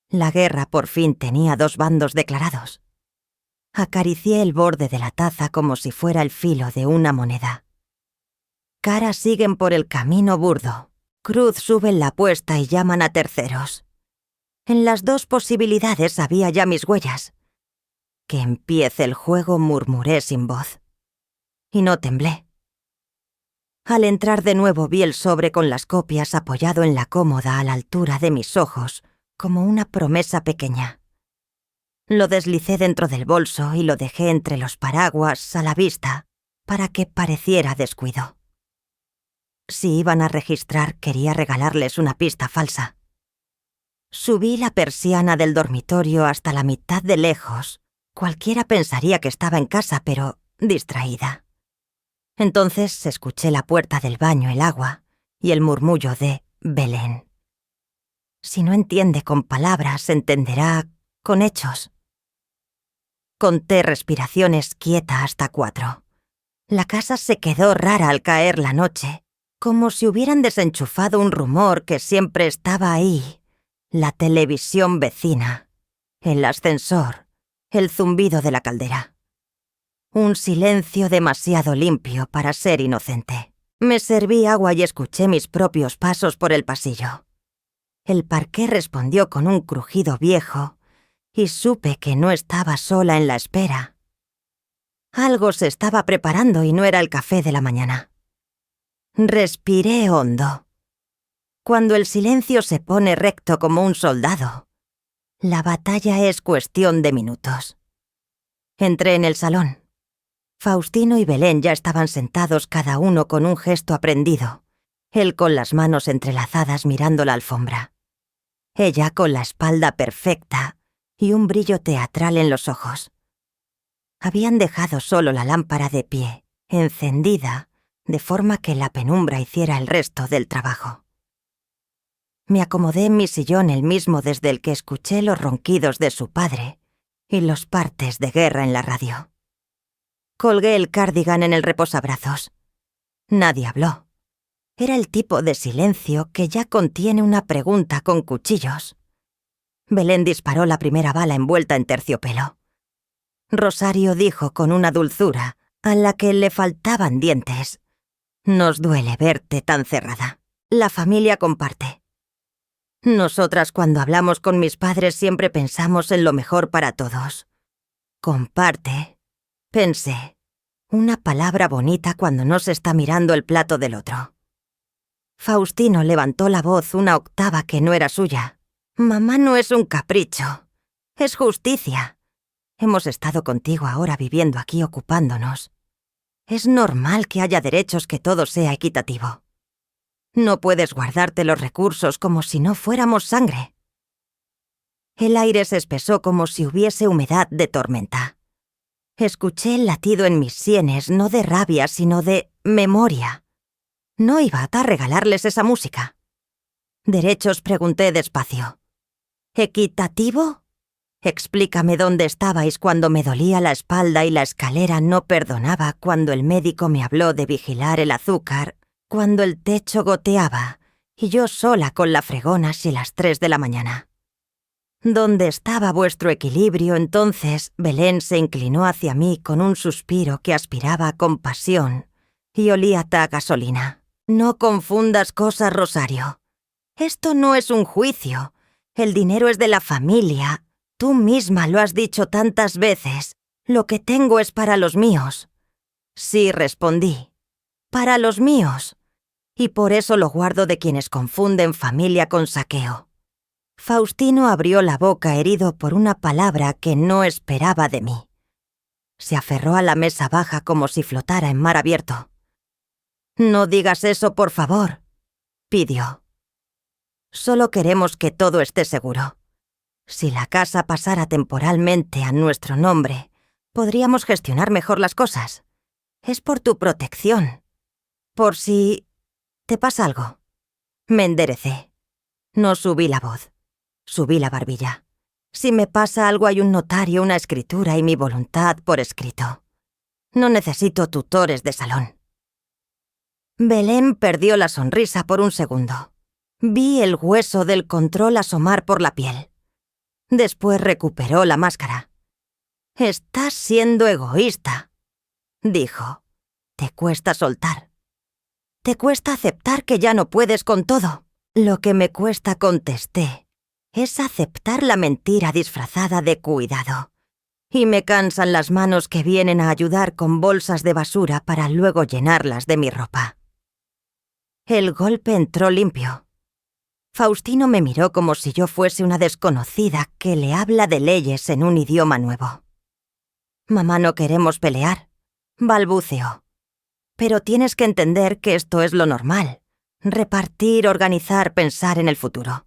La guerra por fin tenía 2 bandos declarados. Acaricié el borde de la taza como si fuera el filo de una moneda. Caras siguen por el camino burdo. Cruz suben la apuesta y llaman a terceros. En las 2 posibilidades había ya mis huellas. Que empiece el juego, murmuré sin voz. Y no temblé. Al entrar de nuevo vi el sobre con las copias apoyado en la cómoda a la altura de mis ojos, como una promesa pequeña. Lo deslicé dentro del bolso y lo dejé entre los paraguas a la vista para que pareciera descuido. Si iban a registrar, quería regalarles una pista falsa. Subí la persiana del dormitorio hasta la mitad de lejos. Cualquiera pensaría que estaba en casa, pero distraída. Entonces escuché la puerta del baño, el agua y el murmullo de Belén. Si no entiende con palabras, entenderá con hechos. Conté respiraciones quieta hasta 4. La casa se quedó rara al caer la noche, como si hubieran desenchufado un rumor que siempre estaba ahí. La televisión vecina, el ascensor, el zumbido de la caldera. Un silencio demasiado limpio para ser inocente. Me serví agua y escuché mis propios pasos por el pasillo. El parqué respondió con un crujido viejo y supe que no estaba sola en la espera. Algo se estaba preparando y no era el café de la mañana. Respiré hondo. Cuando el silencio se pone recto como un soldado, la batalla es cuestión de minutos. Entré en el salón. Faustino y Belén ya estaban sentados cada uno con un gesto aprendido, él con las manos entrelazadas mirando la alfombra, ella con la espalda perfecta y un brillo teatral en los ojos. Habían dejado solo la lámpara de pie, encendida, de forma que la penumbra hiciera el resto del trabajo. Me acomodé en mi sillón, el mismo desde el que escuché los ronquidos de su padre y los partes de guerra en la radio. Colgué el cardigan en el reposabrazos. Nadie habló. Era el tipo de silencio que ya contiene una pregunta con cuchillos. Belén disparó la primera bala envuelta en terciopelo. Rosario dijo con una dulzura a la que le faltaban dientes: «Nos duele verte tan cerrada. La familia comparte. Nosotras cuando hablamos con mis padres siempre pensamos en lo mejor para todos. Comparte». Pensé, una palabra bonita cuando no se está mirando el plato del otro. Faustino levantó la voz una octava que no era suya. «Mamá no es un capricho. Es justicia. Hemos estado contigo ahora viviendo aquí ocupándonos. Es normal que haya derechos, que todo sea equitativo. No puedes guardarte los recursos como si no fuéramos sangre». El aire se espesó como si hubiese humedad de tormenta. Escuché el latido en mis sienes, no de rabia, sino de memoria. No iba a regalarles esa música. «¿Derechos?», pregunté despacio. «¿Equitativo? Explícame dónde estabais cuando me dolía la espalda y la escalera no perdonaba, cuando el médico me habló de vigilar el azúcar, cuando el techo goteaba y yo sola con la fregona si las 3 de la mañana. ¿Dónde estaba vuestro equilibrio entonces?» Belén se inclinó hacia mí con un suspiro que aspiraba con pasión y olía a gasolina. «No confundas cosas, Rosario. Esto no es un juicio. El dinero es de la familia. Tú misma lo has dicho tantas veces. Lo que tengo es para los míos». «Sí», respondí. «Para los míos. Y por eso lo guardo de quienes confunden familia con saqueo». Faustino abrió la boca herido por una palabra que no esperaba de mí. Se aferró a la mesa baja como si flotara en mar abierto. «No digas eso, por favor», pidió. «Solo queremos que todo esté seguro. Si la casa pasara temporalmente a nuestro nombre, podríamos gestionar mejor las cosas. Es por tu protección. Por si te pasa algo». Me enderecé. No subí la voz. Subí la barbilla. Si me pasa algo hay un notario, una escritura y mi voluntad por escrito. No necesito tutores de salón. Belén perdió la sonrisa por un segundo. Vi el hueso del control asomar por la piel. Después recuperó la máscara. «Estás siendo egoísta», dijo. «Te cuesta soltar. Te cuesta aceptar que ya no puedes con todo». «Lo que me cuesta», contesté, «es aceptar la mentira disfrazada de cuidado. Y me cansan las manos que vienen a ayudar con bolsas de basura para luego llenarlas de mi ropa». El golpe entró limpio. Faustino me miró como si yo fuese una desconocida que le habla de leyes en un idioma nuevo. «Mamá, no queremos pelear», balbuceó. «Pero tienes que entender que esto es lo normal. Repartir, organizar, pensar en el futuro.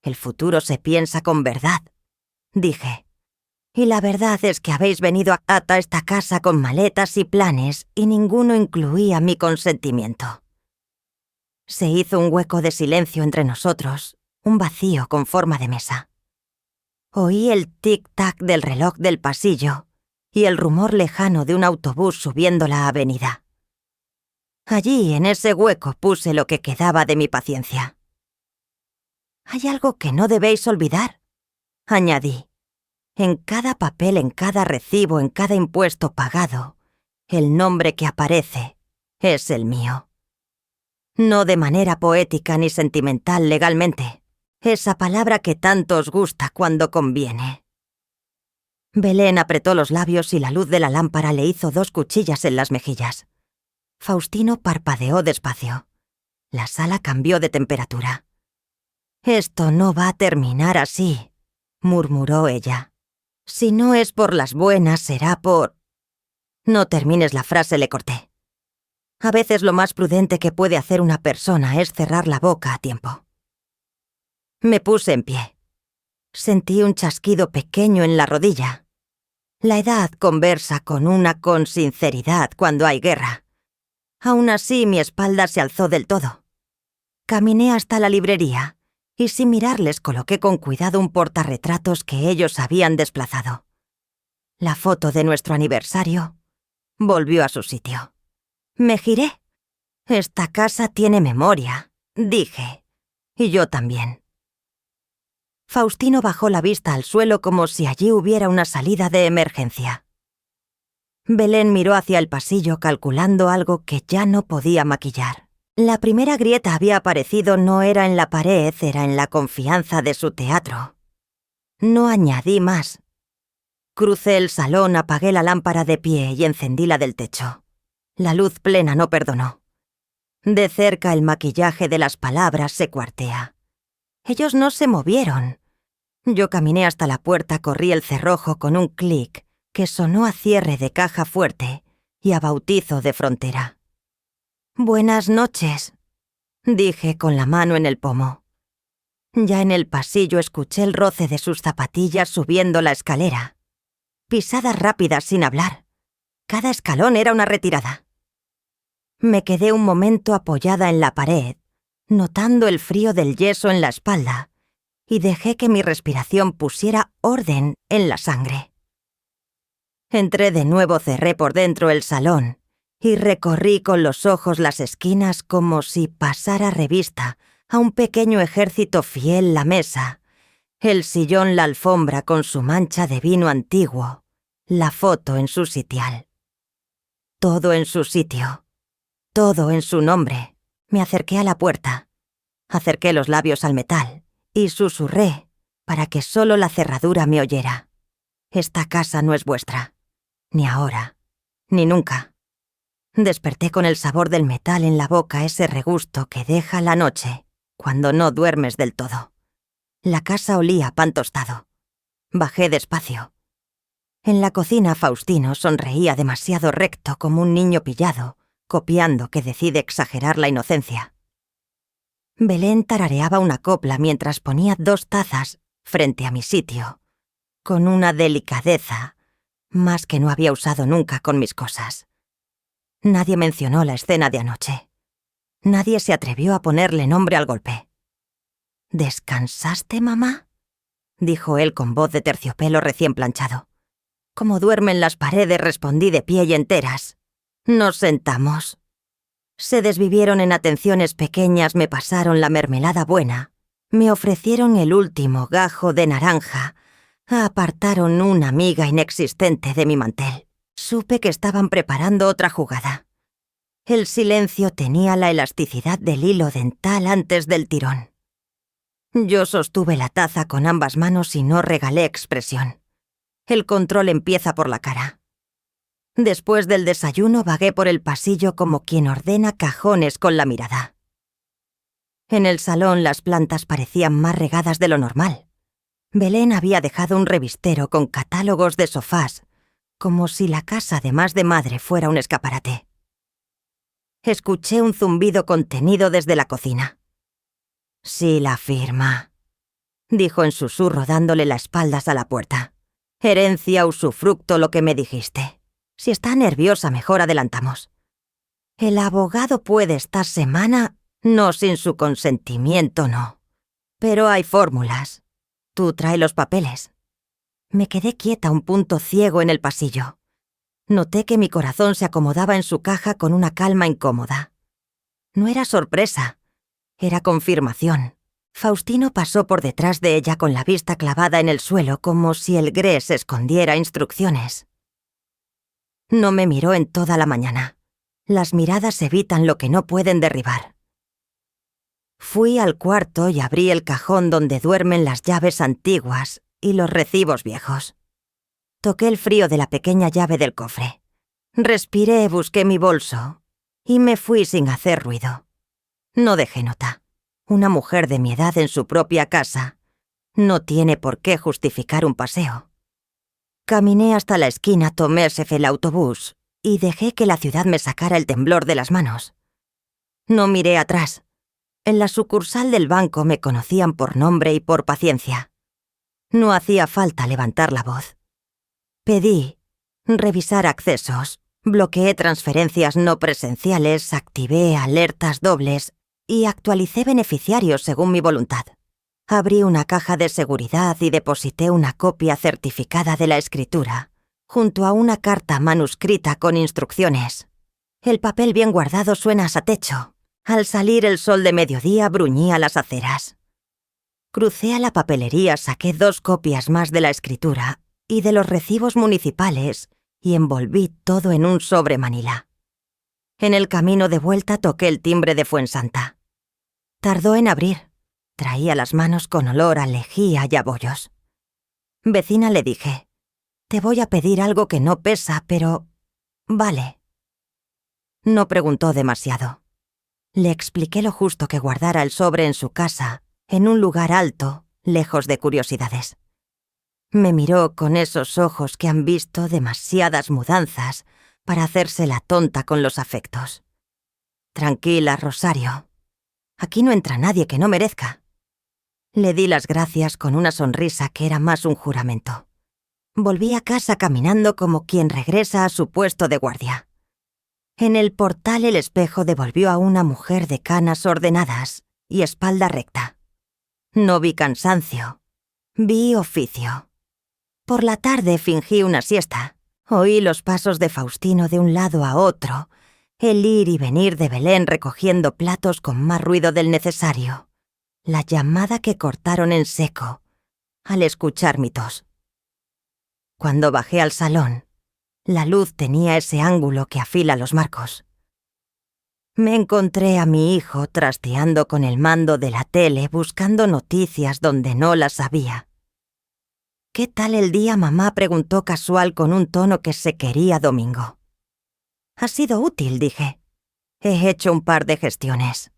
El futuro se piensa con verdad», dije. «Y la verdad es que habéis venido a esta casa con maletas y planes y ninguno incluía mi consentimiento». Se hizo un hueco de silencio entre nosotros, un vacío con forma de mesa. Oí el tic-tac del reloj del pasillo y el rumor lejano de un autobús subiendo la avenida. Allí, en ese hueco, puse lo que quedaba de mi paciencia. «Hay algo que no debéis olvidar», añadí. «En cada papel, en cada recibo, en cada impuesto pagado, el nombre que aparece es el mío. No de manera poética ni sentimental legalmente, esa palabra que tanto os gusta cuando conviene». Belén apretó los labios y la luz de la lámpara le hizo 2 cuchillas en las mejillas. Faustino parpadeó despacio. La sala cambió de temperatura. «Esto no va a terminar así», murmuró ella. «Si no es por las buenas, será por...». «No termines la frase», le corté. «A veces lo más prudente que puede hacer una persona es cerrar la boca a tiempo». Me puse en pie. Sentí un chasquido pequeño en la rodilla. La edad conversa con sinceridad cuando hay guerra. Aún así, mi espalda se alzó del todo. Caminé hasta la librería y sin mirarles coloqué con cuidado un portarretratos que ellos habían desplazado. La foto de nuestro aniversario volvió a su sitio. Me giré. «Esta casa tiene memoria», dije. «Y yo también». Faustino bajó la vista al suelo como si allí hubiera una salida de emergencia. Belén miró hacia el pasillo calculando algo que ya no podía maquillar. La primera grieta había aparecido no era en la pared, era en la confianza de su teatro. No añadí más. Crucé el salón, apagué la lámpara de pie y encendí la del techo. La luz plena no perdonó. De cerca el maquillaje de las palabras se cuartea. Ellos no se movieron. Yo caminé hasta la puerta, corrí el cerrojo con un clic que sonó a cierre de caja fuerte y a bautizo de frontera. «Buenas noches», dije con la mano en el pomo. Ya en el pasillo escuché el roce de sus zapatillas subiendo la escalera. Pisadas rápidas sin hablar. Cada escalón era una retirada. Me quedé un momento apoyada en la pared, notando el frío del yeso en la espalda, y dejé que mi respiración pusiera orden en la sangre. Entré de nuevo, cerré por dentro el salón y recorrí con los ojos las esquinas como si pasara revista a un pequeño ejército fiel la mesa, el sillón, la alfombra con su mancha de vino antiguo, la foto en su sitial. Todo en su sitio, todo en su nombre. Me acerqué a la puerta, acerqué los labios al metal y susurré para que solo la cerradura me oyera. «Esta casa no es vuestra, ni ahora, ni nunca». Desperté con el sabor del metal en la boca, ese regusto que deja la noche cuando no duermes del todo. La casa olía a pan tostado. Bajé despacio. En la cocina Faustino sonreía demasiado recto como un niño pillado, copiando que decide exagerar la inocencia. Belén tarareaba una copla mientras ponía 2 tazas frente a mi sitio, con una delicadeza más que no había usado nunca con mis cosas. Nadie mencionó la escena de anoche. Nadie se atrevió a ponerle nombre al golpe. «¿Descansaste, mamá?», dijo él con voz de terciopelo recién planchado. «Como duermen las paredes», respondí de pie y enteras. «Nos sentamos». Se desvivieron en atenciones pequeñas, me pasaron la mermelada buena, me ofrecieron el último gajo de naranja, apartaron una miga inexistente de mi mantel. Supe que estaban preparando otra jugada. El silencio tenía la elasticidad del hilo dental antes del tirón. Yo sostuve la taza con ambas manos y no regalé expresión. El control empieza por la cara. Después del desayuno vagué por el pasillo como quien ordena cajones con la mirada. En el salón las plantas parecían más regadas de lo normal. Belén había dejado un revistero con catálogos de sofás, como si la casa de más de madre fuera un escaparate. Escuché un zumbido contenido desde la cocina. «Sí, la firma», dijo en susurro dándole las espaldas a la puerta. «Herencia usufructo lo que me dijiste. Si está nerviosa, mejor adelantamos. El abogado puede esta semana, no sin su consentimiento, no. Pero hay fórmulas. Tú trae los papeles». Me quedé quieta un punto ciego en el pasillo. Noté que mi corazón se acomodaba en su caja con una calma incómoda. No era sorpresa, era confirmación. Faustino pasó por detrás de ella con la vista clavada en el suelo como si el grés escondiera instrucciones. No me miró en toda la mañana. Las miradas evitan lo que no pueden derribar. Fui al cuarto y abrí el cajón donde duermen las llaves antiguas y los recibos viejos. Toqué el frío de la pequeña llave del cofre. Respiré, busqué mi bolso y me fui sin hacer ruido. No dejé nota. Una mujer de mi edad en su propia casa no tiene por qué justificar un paseo. Caminé hasta la esquina, tomé el autobús y dejé que la ciudad me sacara el temblor de las manos. No miré atrás. En la sucursal del banco me conocían por nombre y por paciencia. No hacía falta levantar la voz. Pedí revisar accesos, bloqueé transferencias no presenciales, activé alertas dobles y actualicé beneficiarios según mi voluntad. Abrí una caja de seguridad y deposité una copia certificada de la escritura, junto a una carta manuscrita con instrucciones. El papel bien guardado suena a techo. Al salir el sol de mediodía bruñía las aceras. Crucé a la papelería, saqué 2 copias más de la escritura y de los recibos municipales y envolví todo en un sobre manila. En el camino de vuelta toqué el timbre de Fuensanta. Tardó en abrir. Traía las manos con olor a lejía y a bollos. «Vecina», le dije, «te voy a pedir algo que no pesa, pero... vale». No preguntó demasiado. Le expliqué lo justo que guardara el sobre en su casa, en un lugar alto, lejos de curiosidades. Me miró con esos ojos que han visto demasiadas mudanzas para hacerse la tonta con los afectos. «Tranquila, Rosario. Aquí no entra nadie que no merezca». Le di las gracias con una sonrisa que era más un juramento. Volví a casa caminando como quien regresa a su puesto de guardia. En el portal el espejo devolvió a una mujer de canas ordenadas y espalda recta. No vi cansancio, vi oficio. Por la tarde fingí una siesta. Oí los pasos de Faustino de un lado a otro, el ir y venir de Belén recogiendo platos con más ruido del necesario. La llamada que cortaron en seco, al escuchar mi tos. Cuando bajé al salón, la luz tenía ese ángulo que afila los marcos. Me encontré a mi hijo trasteando con el mando de la tele buscando noticias donde no las había. «¿Qué tal el día, mamá?», preguntó casual con un tono que se quería domingo. «Ha sido útil», dije. «He hecho un par de gestiones».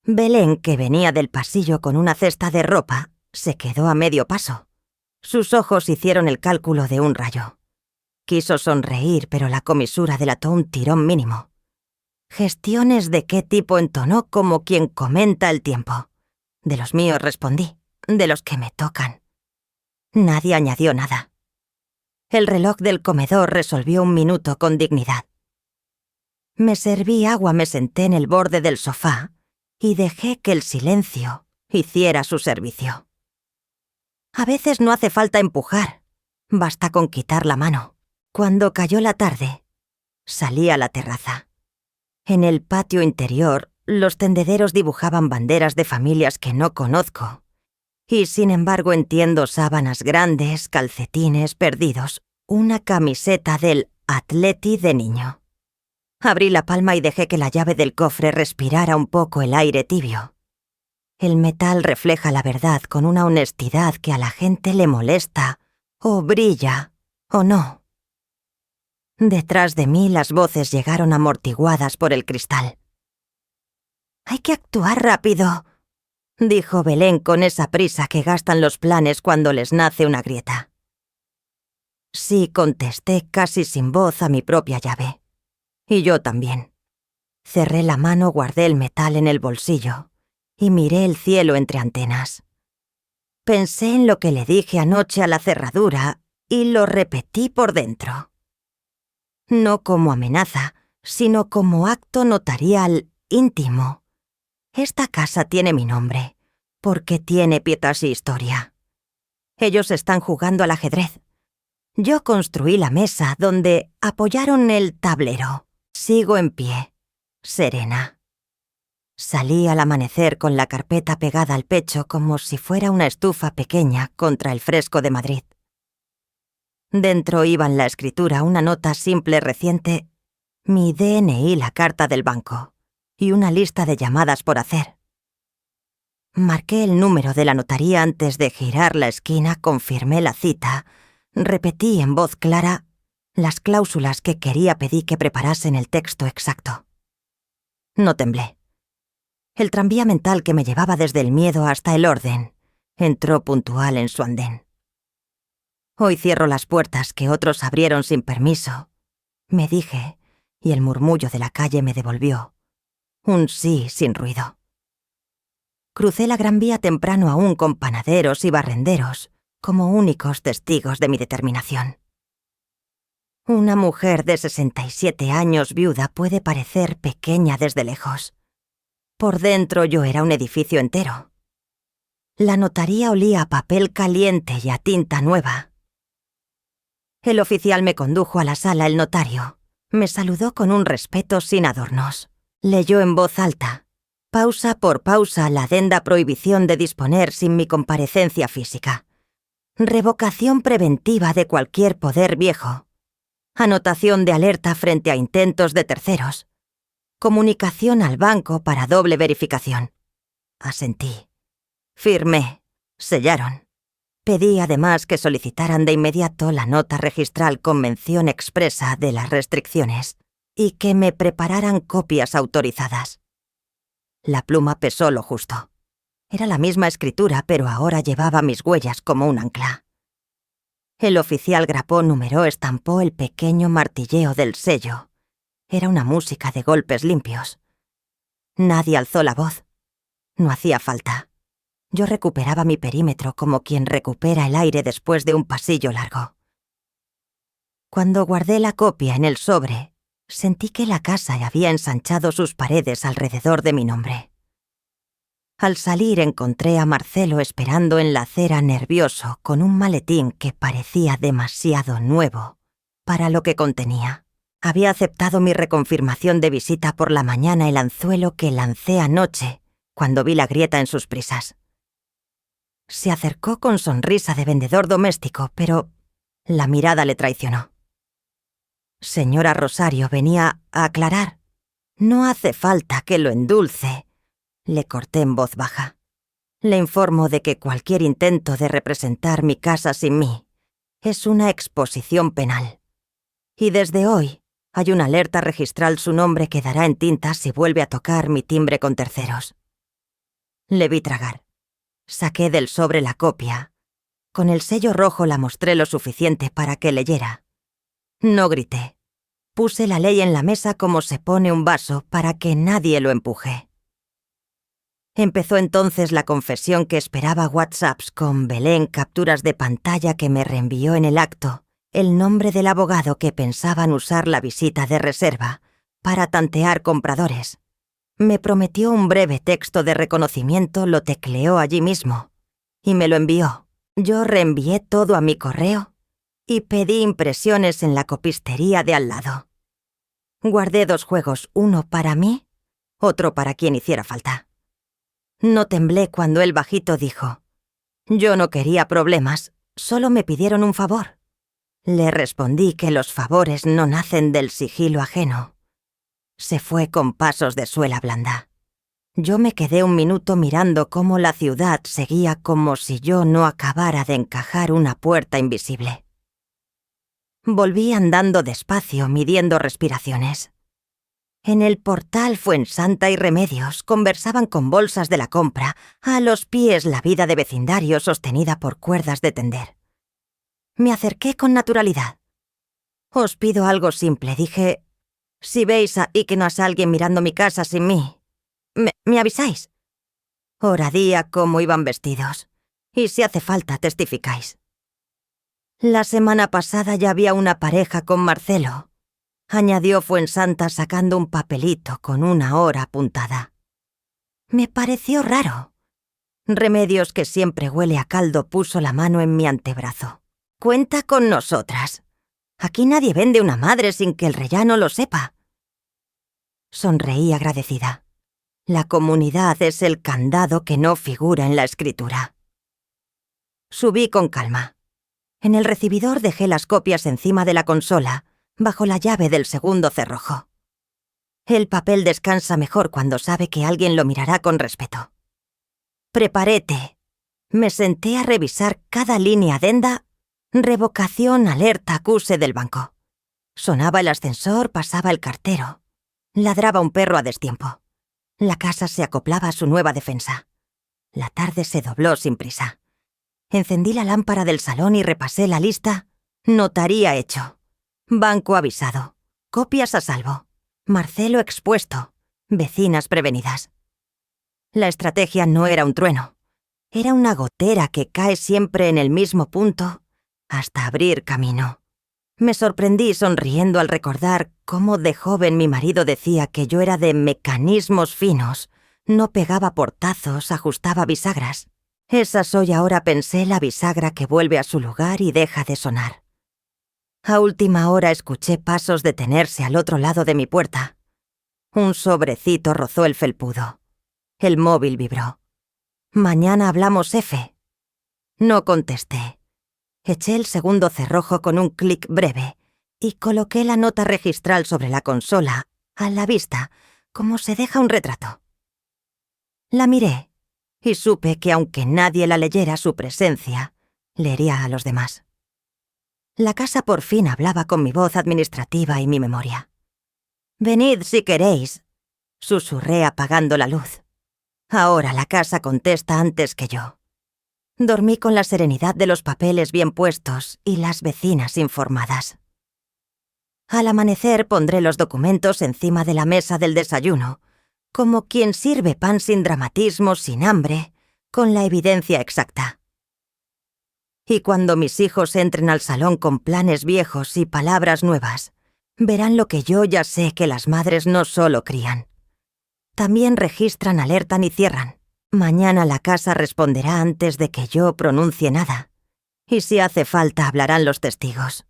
Belén, que venía del pasillo con una cesta de ropa, se quedó a medio paso. Sus ojos hicieron el cálculo de un rayo. Quiso sonreír, pero la comisura delató un tirón mínimo. «¿Gestiones de qué tipo?», entonó como quien comenta el tiempo. «De los míos», respondí, «de los que me tocan». Nadie añadió nada. El reloj del comedor resolvió 1 minuto con dignidad. Me serví agua, me senté en el borde del sofá y dejé que el silencio hiciera su servicio. A veces no hace falta empujar, basta con quitar la mano. Cuando cayó la tarde, salí a la terraza. En el patio interior, los tendederos dibujaban banderas de familias que no conozco, y sin embargo entiendo sábanas grandes, calcetines perdidos, una camiseta del Atleti de niño. Abrí la palma y dejé que la llave del cofre respirara un poco el aire tibio. El metal refleja la verdad con una honestidad que a la gente le molesta, o brilla, o no. Detrás de mí las voces llegaron amortiguadas por el cristal. «Hay que actuar rápido, dijo Belén con esa prisa que gastan los planes cuando les nace una grieta. Sí, contesté casi sin voz a mi propia llave. Y yo también. Cerré la mano, guardé el metal en el bolsillo y miré el cielo entre antenas. Pensé en lo que le dije anoche a la cerradura y lo repetí por dentro. No como amenaza, sino como acto notarial íntimo. Esta casa tiene mi nombre, porque tiene piezas y historia. Ellos están jugando al ajedrez. Yo construí la mesa donde apoyaron el tablero. Sigo en pie, serena. Salí al amanecer con la carpeta pegada al pecho como si fuera una estufa pequeña contra el fresco de Madrid. Dentro iban la escritura, una nota simple reciente, mi DNI, la carta del banco y una lista de llamadas por hacer. Marqué el número de la notaría antes de girar la esquina, confirmé la cita, repetí en voz clara las cláusulas que quería, pedí que preparasen el texto exacto. No temblé. El tranvía mental que me llevaba desde el miedo hasta el orden entró puntual en su andén. Hoy cierro las puertas que otros abrieron sin permiso, me dije, y el murmullo de la calle me devolvió un sí sin ruido. Crucé la Gran Vía temprano aún con panaderos y barrenderos como únicos testigos de mi determinación. Una mujer de 67 años viuda puede parecer pequeña desde lejos. Por dentro yo era un edificio entero. La notaría olía a papel caliente y a tinta nueva. El oficial me condujo a la sala. El notario me saludó con un respeto sin adornos. Leyó en voz alta, pausa por pausa, la adenda prohibición de disponer sin mi comparecencia física. Revocación preventiva de cualquier poder viejo. Anotación de alerta frente a intentos de terceros. Comunicación al banco para doble verificación. Asentí. Firmé. Sellaron. Pedí además que solicitaran de inmediato la nota registral con mención expresa de las restricciones y que me prepararan copias autorizadas. La pluma pesó lo justo. Era la misma escritura, pero ahora llevaba mis huellas como un ancla. El oficial grapó, numeró, estampó el pequeño martilleo del sello. Era una música de golpes limpios. Nadie alzó la voz. No hacía falta. Yo recuperaba mi perímetro como quien recupera el aire después de un pasillo largo. Cuando guardé la copia en el sobre, sentí que la casa había ensanchado sus paredes alrededor de mi nombre. Al salir encontré a Marcelo esperando en la acera, nervioso, con un maletín que parecía demasiado nuevo para lo que contenía. Había aceptado mi reconfirmación de visita por la mañana, el anzuelo que lancé anoche cuando vi la grieta en sus prisas. Se acercó con sonrisa de vendedor doméstico, pero la mirada le traicionó. Señora Rosario, venía a aclarar. No hace falta que lo endulce. Le corté en voz baja. Le informo de que cualquier intento de representar mi casa sin mí es una exposición penal. Y desde hoy hay una alerta registral, su nombre quedará en tinta si vuelve a tocar mi timbre con terceros. Le vi tragar. Saqué del sobre la copia. Con el sello rojo la mostré lo suficiente para que leyera. No grité. Puse la ley en la mesa como se pone un vaso para que nadie lo empuje. Empezó entonces la confesión que esperaba, WhatsApps con Belén, capturas de pantalla que me reenvió en el acto, el nombre del abogado que pensaban usar la visita de reserva para tantear compradores. Me prometió un breve texto de reconocimiento, lo tecleó allí mismo y me lo envió. Yo reenvié todo a mi correo y pedí impresiones en la copistería de al lado. Guardé 2 juegos, uno para mí, otro para quien hiciera falta. No temblé cuando el bajito dijo: yo no quería problemas, solo me pidieron un favor. Le respondí que los favores no nacen del sigilo ajeno. Se fue con pasos de suela blanda. Yo me quedé un minuto mirando cómo la ciudad seguía como si yo no acabara de encajar una puerta invisible. Volví andando despacio, midiendo respiraciones. En el portal Fuensanta y Remedios conversaban con bolsas de la compra, a los pies la vida de vecindario sostenida por cuerdas de tender. Me acerqué con naturalidad. «Os pido algo simple», dije. «Si veis a Íquenos a alguien mirando mi casa sin mí, ¿me avisáis?» Oradía cómo iban vestidos. Y si hace falta, testificáis. La semana pasada ya había una pareja con Marcelo, añadió Fuensanta sacando un papelito con una hora apuntada. Me pareció raro. Remedios, que siempre huele a caldo, puso la mano en mi antebrazo. «Cuenta con nosotras. Aquí nadie vende una madre sin que el rellano lo sepa». Sonreí agradecida. La comunidad es el candado que no figura en la escritura. Subí con calma. En el recibidor dejé las copias encima de la consola, bajo la llave del segundo cerrojo. El papel descansa mejor cuando sabe que alguien lo mirará con respeto. Preparé té. Me senté a revisar cada línea adenda. Revocación, alerta, acuse del banco. Sonaba el ascensor, pasaba el cartero. Ladraba un perro a destiempo. La casa se acoplaba a su nueva defensa. La tarde se dobló sin prisa. Encendí la lámpara del salón y repasé la lista. Notaría hecho. Banco avisado. Copias a salvo. Marcelo expuesto. Vecinas prevenidas. La estrategia no era un trueno. Era una gotera que cae siempre en el mismo punto hasta abrir camino. Me sorprendí sonriendo al recordar cómo de joven mi marido decía que yo era de mecanismos finos. No pegaba portazos, ajustaba bisagras. Esa soy ahora, pensé, la bisagra que vuelve a su lugar y deja de sonar. A última hora escuché pasos detenerse al otro lado de mi puerta. Un sobrecito rozó el felpudo. El móvil vibró. «Mañana hablamos, F». No contesté. Eché el segundo cerrojo con un clic breve y coloqué la nota registral sobre la consola, a la vista, como se deja un retrato. La miré y supe que aunque nadie la leyera, su presencia leería a los demás. La casa por fin hablaba con mi voz administrativa y mi memoria. «Venid si queréis», susurré apagando la luz. Ahora la casa contesta antes que yo. Dormí con la serenidad de los papeles bien puestos y las vecinas informadas. Al amanecer pondré los documentos encima de la mesa del desayuno, como quien sirve pan sin dramatismo, sin hambre, con la evidencia exacta. Y cuando mis hijos entren al salón con planes viejos y palabras nuevas, verán lo que yo ya sé que las madres no solo crían. También registran, alertan y cierran. Mañana la casa responderá antes de que yo pronuncie nada. Y si hace falta, hablarán los testigos.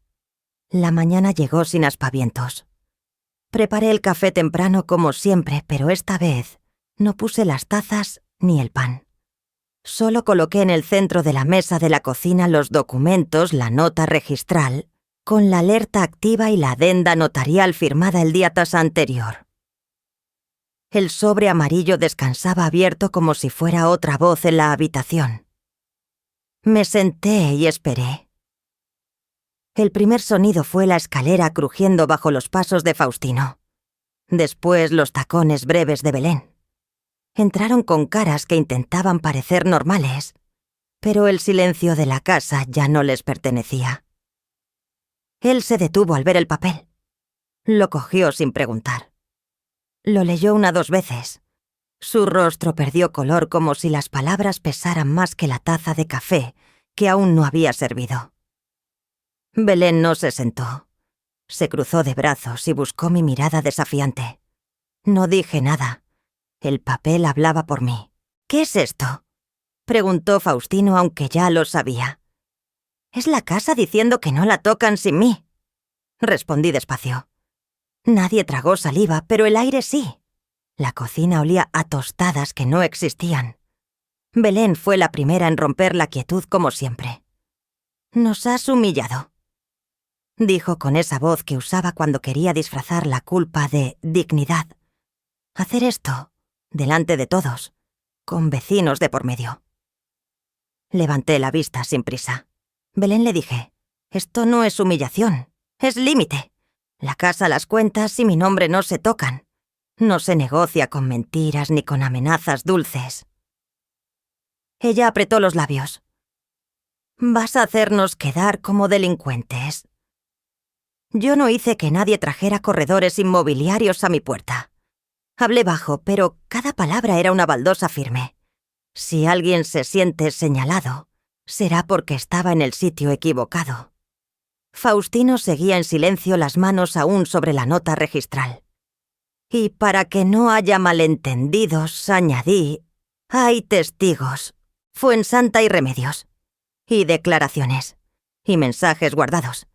La mañana llegó sin aspavientos. Preparé el café temprano como siempre, pero esta vez no puse las tazas ni el pan. Solo coloqué en el centro de la mesa de la cocina los documentos, la nota registral, con la alerta activa y la adenda notarial firmada el día tasa anterior. El sobre amarillo descansaba abierto como si fuera otra voz en la habitación. Me senté y esperé. El primer sonido fue la escalera crujiendo bajo los pasos de Faustino. Después los tacones breves de Belén. Entraron con caras que intentaban parecer normales, pero el silencio de la casa ya no les pertenecía. Él se detuvo al ver el papel. Lo cogió sin preguntar. Lo leyó 1 o 2 veces. Su rostro perdió color como si las palabras pesaran más que la taza de café que aún no había servido. Belén no se sentó. Se cruzó de brazos y buscó mi mirada desafiante. No dije nada. El papel hablaba por mí. «¿Qué es esto?», preguntó Faustino, aunque ya lo sabía. «Es la casa diciendo que no la tocan sin mí», respondí despacio. Nadie tragó saliva, pero el aire sí. La cocina olía a tostadas que no existían. Belén fue la primera en romper la quietud como siempre. «Nos has humillado», dijo con esa voz que usaba cuando quería disfrazar la culpa de dignidad. Hacer esto, delante de todos, con vecinos de por medio. Levanté la vista sin prisa. Belén, le dije, «Esto no es humillación, es límite. La casa, las cuentas y mi nombre no se tocan. No se negocia con mentiras ni con amenazas dulces. Ella apretó los labios. Vas a hacernos quedar como delincuentes. Yo no hice que nadie trajera corredores inmobiliarios a mi puerta. Hablé bajo, pero cada palabra era una baldosa firme. Si alguien se siente señalado, será porque estaba en el sitio equivocado. Faustino seguía en silencio, las manos aún sobre la nota registral. Y para que no haya malentendidos, añadí, hay testigos, Fuensanta y Remedios, y declaraciones, y mensajes guardados.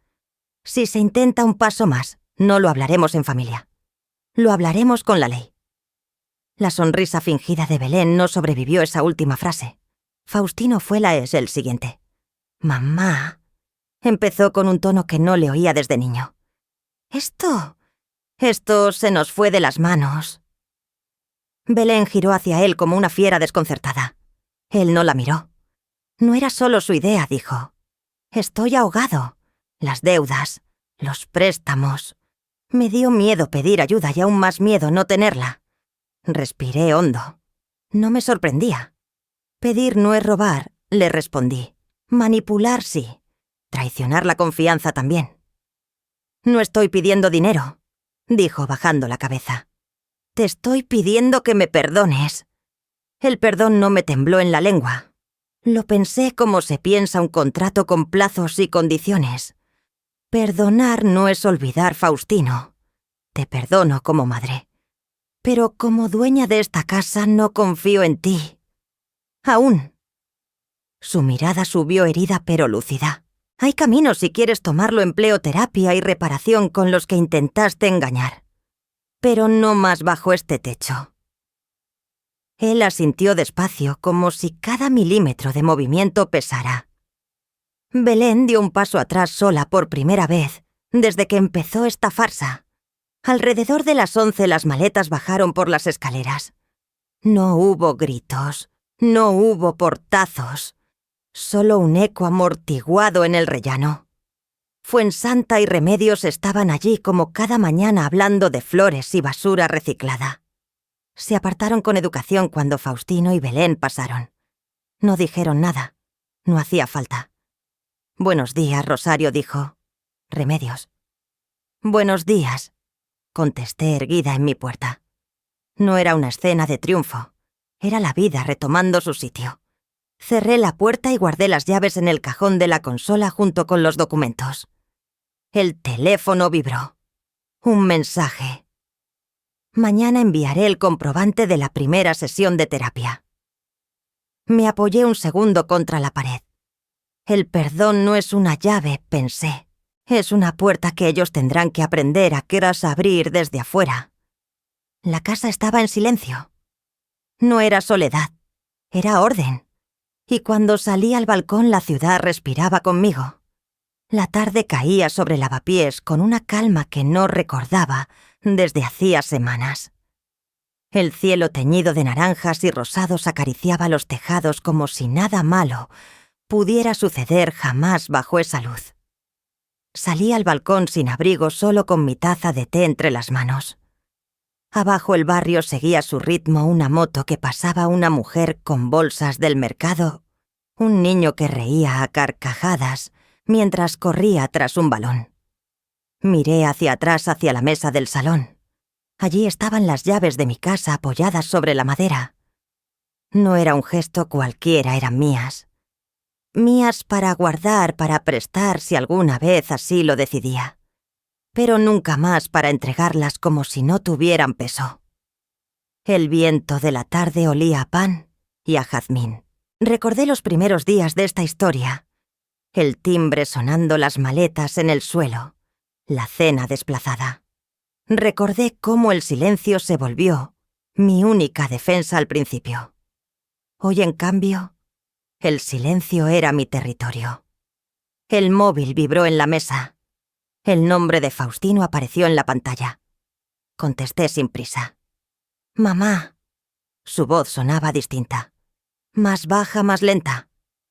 Si se intenta un paso más, no lo hablaremos en familia. Lo hablaremos con la ley. La sonrisa fingida de Belén no sobrevivió esa última frase. Faustino fue el siguiente. Mamá, empezó con un tono que no le oía desde niño. Esto se nos fue de las manos. Belén giró hacia él como una fiera desconcertada. Él no la miró. No era solo su idea, dijo. Estoy ahogado. Las deudas, los préstamos. Me dio miedo pedir ayuda y aún más miedo no tenerla. Respiré hondo. No me sorprendía. Pedir no es robar, le respondí. Manipular sí. Traicionar la confianza también. No estoy pidiendo dinero, dijo bajando la cabeza. Te estoy pidiendo que me perdones. El perdón no me tembló en la lengua. Lo pensé como se piensa un contrato con plazos y condiciones. Perdonar no es olvidar, Faustino. Te perdono como madre. Pero como dueña de esta casa no confío en ti. Aún. Su mirada subió herida pero lúcida. Hay caminos si quieres tomarlo, empleo, terapia y reparación con los que intentaste engañar. Pero no más bajo este techo. Él asintió despacio, como si cada milímetro de movimiento pesara. Belén dio un paso atrás sola por primera vez, desde que empezó esta farsa. Alrededor de las 11 las maletas bajaron por las escaleras. No hubo gritos, no hubo portazos, solo un eco amortiguado en el rellano. Fuensanta y Remedios estaban allí como cada mañana hablando de flores y basura reciclada. Se apartaron con educación cuando Faustino y Belén pasaron. No dijeron nada. No hacía falta. Buenos días, Rosario, dijo. Remedios. Buenos días, contesté erguida en mi puerta. No era una escena de triunfo. Era la vida retomando su sitio. Cerré la puerta y guardé las llaves en el cajón de la consola junto con los documentos. El teléfono vibró. Un mensaje. Mañana enviaré el comprobante de la primera sesión de terapia. Me apoyé un segundo contra la pared. El perdón no es una llave, pensé. Es una puerta que ellos tendrán que aprender a qué horas abrir desde afuera. La casa estaba en silencio. No era soledad, era orden. Y cuando salí al balcón la ciudad respiraba conmigo. La tarde caía sobre lavapiés con una calma que no recordaba desde hacía semanas. El cielo teñido de naranjas y rosados acariciaba los tejados como si nada malo pudiera suceder jamás bajo esa luz. Salí al balcón sin abrigo, solo con mi taza de té entre las manos. Abajo el barrio seguía su ritmo, una moto que pasaba, una mujer con bolsas del mercado, un niño que reía a carcajadas mientras corría tras un balón. Miré hacia atrás, hacia la mesa del salón. Allí estaban las llaves de mi casa apoyadas sobre la madera. No era un gesto cualquiera, eran mías. Mías para guardar, para prestar si alguna vez así lo decidía. Pero nunca más para entregarlas como si no tuvieran peso. El viento de la tarde olía a pan y a jazmín. Recordé los primeros días de esta historia. El timbre sonando, las maletas en el suelo, la cena desplazada. Recordé cómo el silencio se volvió mi única defensa al principio. Hoy, en cambio, el silencio era mi territorio. El móvil vibró en la mesa. El nombre de Faustino apareció en la pantalla. Contesté sin prisa. «Mamá». Su voz sonaba distinta. Más baja, más lenta.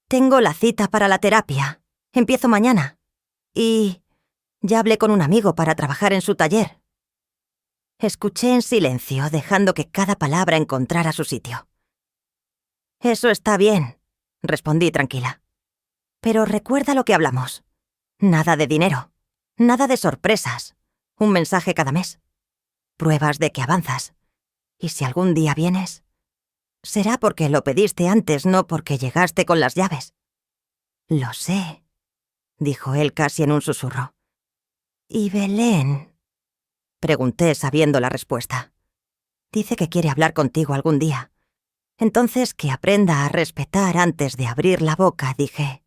«Tengo la cita para la terapia. Empiezo mañana. Y ya hablé con un amigo para trabajar en su taller». Escuché en silencio, dejando que cada palabra encontrara su sitio. «Eso está bien», respondí tranquila. «Pero recuerda lo que hablamos. Nada de dinero. Nada de sorpresas. Un mensaje cada mes. Pruebas de que avanzas. Y si algún día vienes, será porque lo pediste antes, no porque llegaste con las llaves». «Lo sé», dijo él casi en un susurro. «¿Y Belén?», pregunté sabiendo la respuesta. «Dice que quiere hablar contigo algún día. Entonces que aprenda a respetar antes de abrir la boca», dije.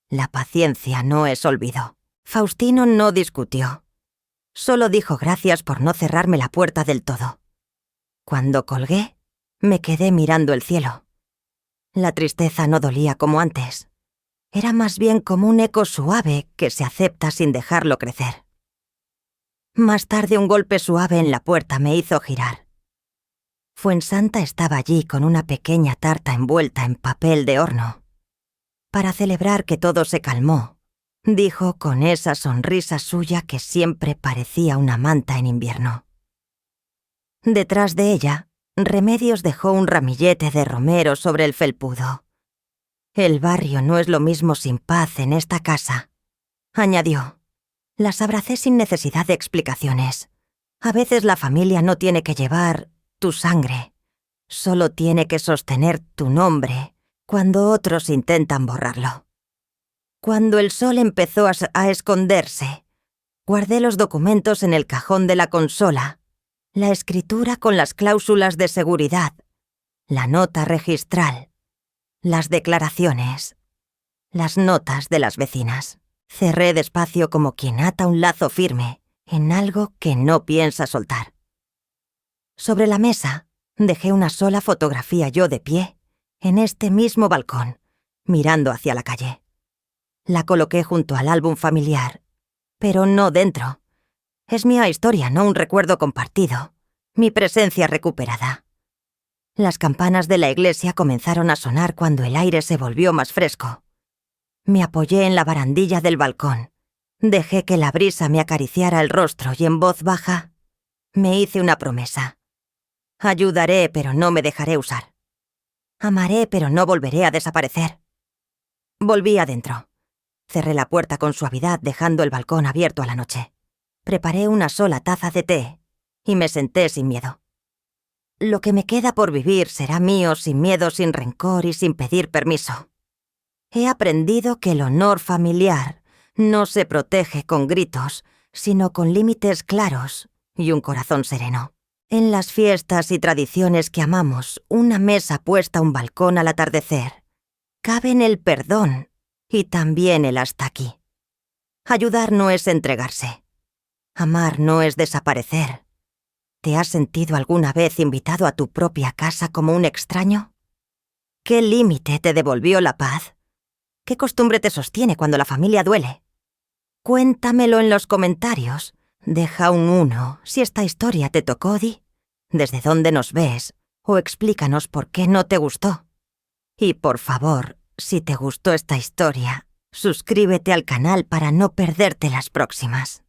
La paciencia no es olvido. Faustino no discutió. Solo dijo gracias por no cerrarme la puerta del todo. Cuando colgué, me quedé mirando el cielo. La tristeza no dolía como antes. Era más bien como un eco suave que se acepta sin dejarlo crecer. Más tarde un golpe suave en la puerta me hizo girar. Fuensanta estaba allí con una pequeña tarta envuelta en papel de horno. Para celebrar que todo se calmó, dijo con esa sonrisa suya que siempre parecía una manta en invierno. Detrás de ella, Remedios dejó un ramillete de romero sobre el felpudo. «El barrio no es lo mismo sin paz en esta casa», añadió. Las abracé sin necesidad de explicaciones. A veces la familia no tiene que llevar tu sangre, solo tiene que sostener tu nombre cuando otros intentan borrarlo. Cuando el sol empezó a esconderse, guardé los documentos en el cajón de la consola, la escritura con las cláusulas de seguridad, la nota registral, las declaraciones, las notas de las vecinas. Cerré despacio como quien ata un lazo firme en algo que no piensa soltar. Sobre la mesa dejé una sola fotografía yo de pie, en este mismo balcón, mirando hacia la calle. La coloqué junto al álbum familiar, pero no dentro. Es mi historia, no un recuerdo compartido, mi presencia recuperada. Las campanas de la iglesia comenzaron a sonar cuando el aire se volvió más fresco. Me apoyé en la barandilla del balcón. Dejé que la brisa me acariciara el rostro y en voz baja me hice una promesa. Ayudaré, pero no me dejaré usar. Amaré, pero no volveré a desaparecer. Volví adentro. Cerré la puerta con suavidad, dejando el balcón abierto a la noche. Preparé una sola taza de té y me senté sin miedo. Lo que me queda por vivir será mío sin miedo, sin rencor y sin pedir permiso. He aprendido que el honor familiar no se protege con gritos, sino con límites claros y un corazón sereno. En las fiestas y tradiciones que amamos, una mesa puesta a un balcón al atardecer, caben el perdón y también el hasta aquí. Ayudar no es entregarse. Amar no es desaparecer. ¿Te has sentido alguna vez invitado a tu propia casa como un extraño? ¿Qué límite te devolvió la paz? ¿Qué costumbre te sostiene cuando la familia duele? Cuéntamelo en los comentarios. Deja un 1 si esta historia te tocó, di. ¿Desde dónde nos ves? O explícanos por qué no te gustó. Y por favor, si te gustó esta historia, suscríbete al canal para no perderte las próximas.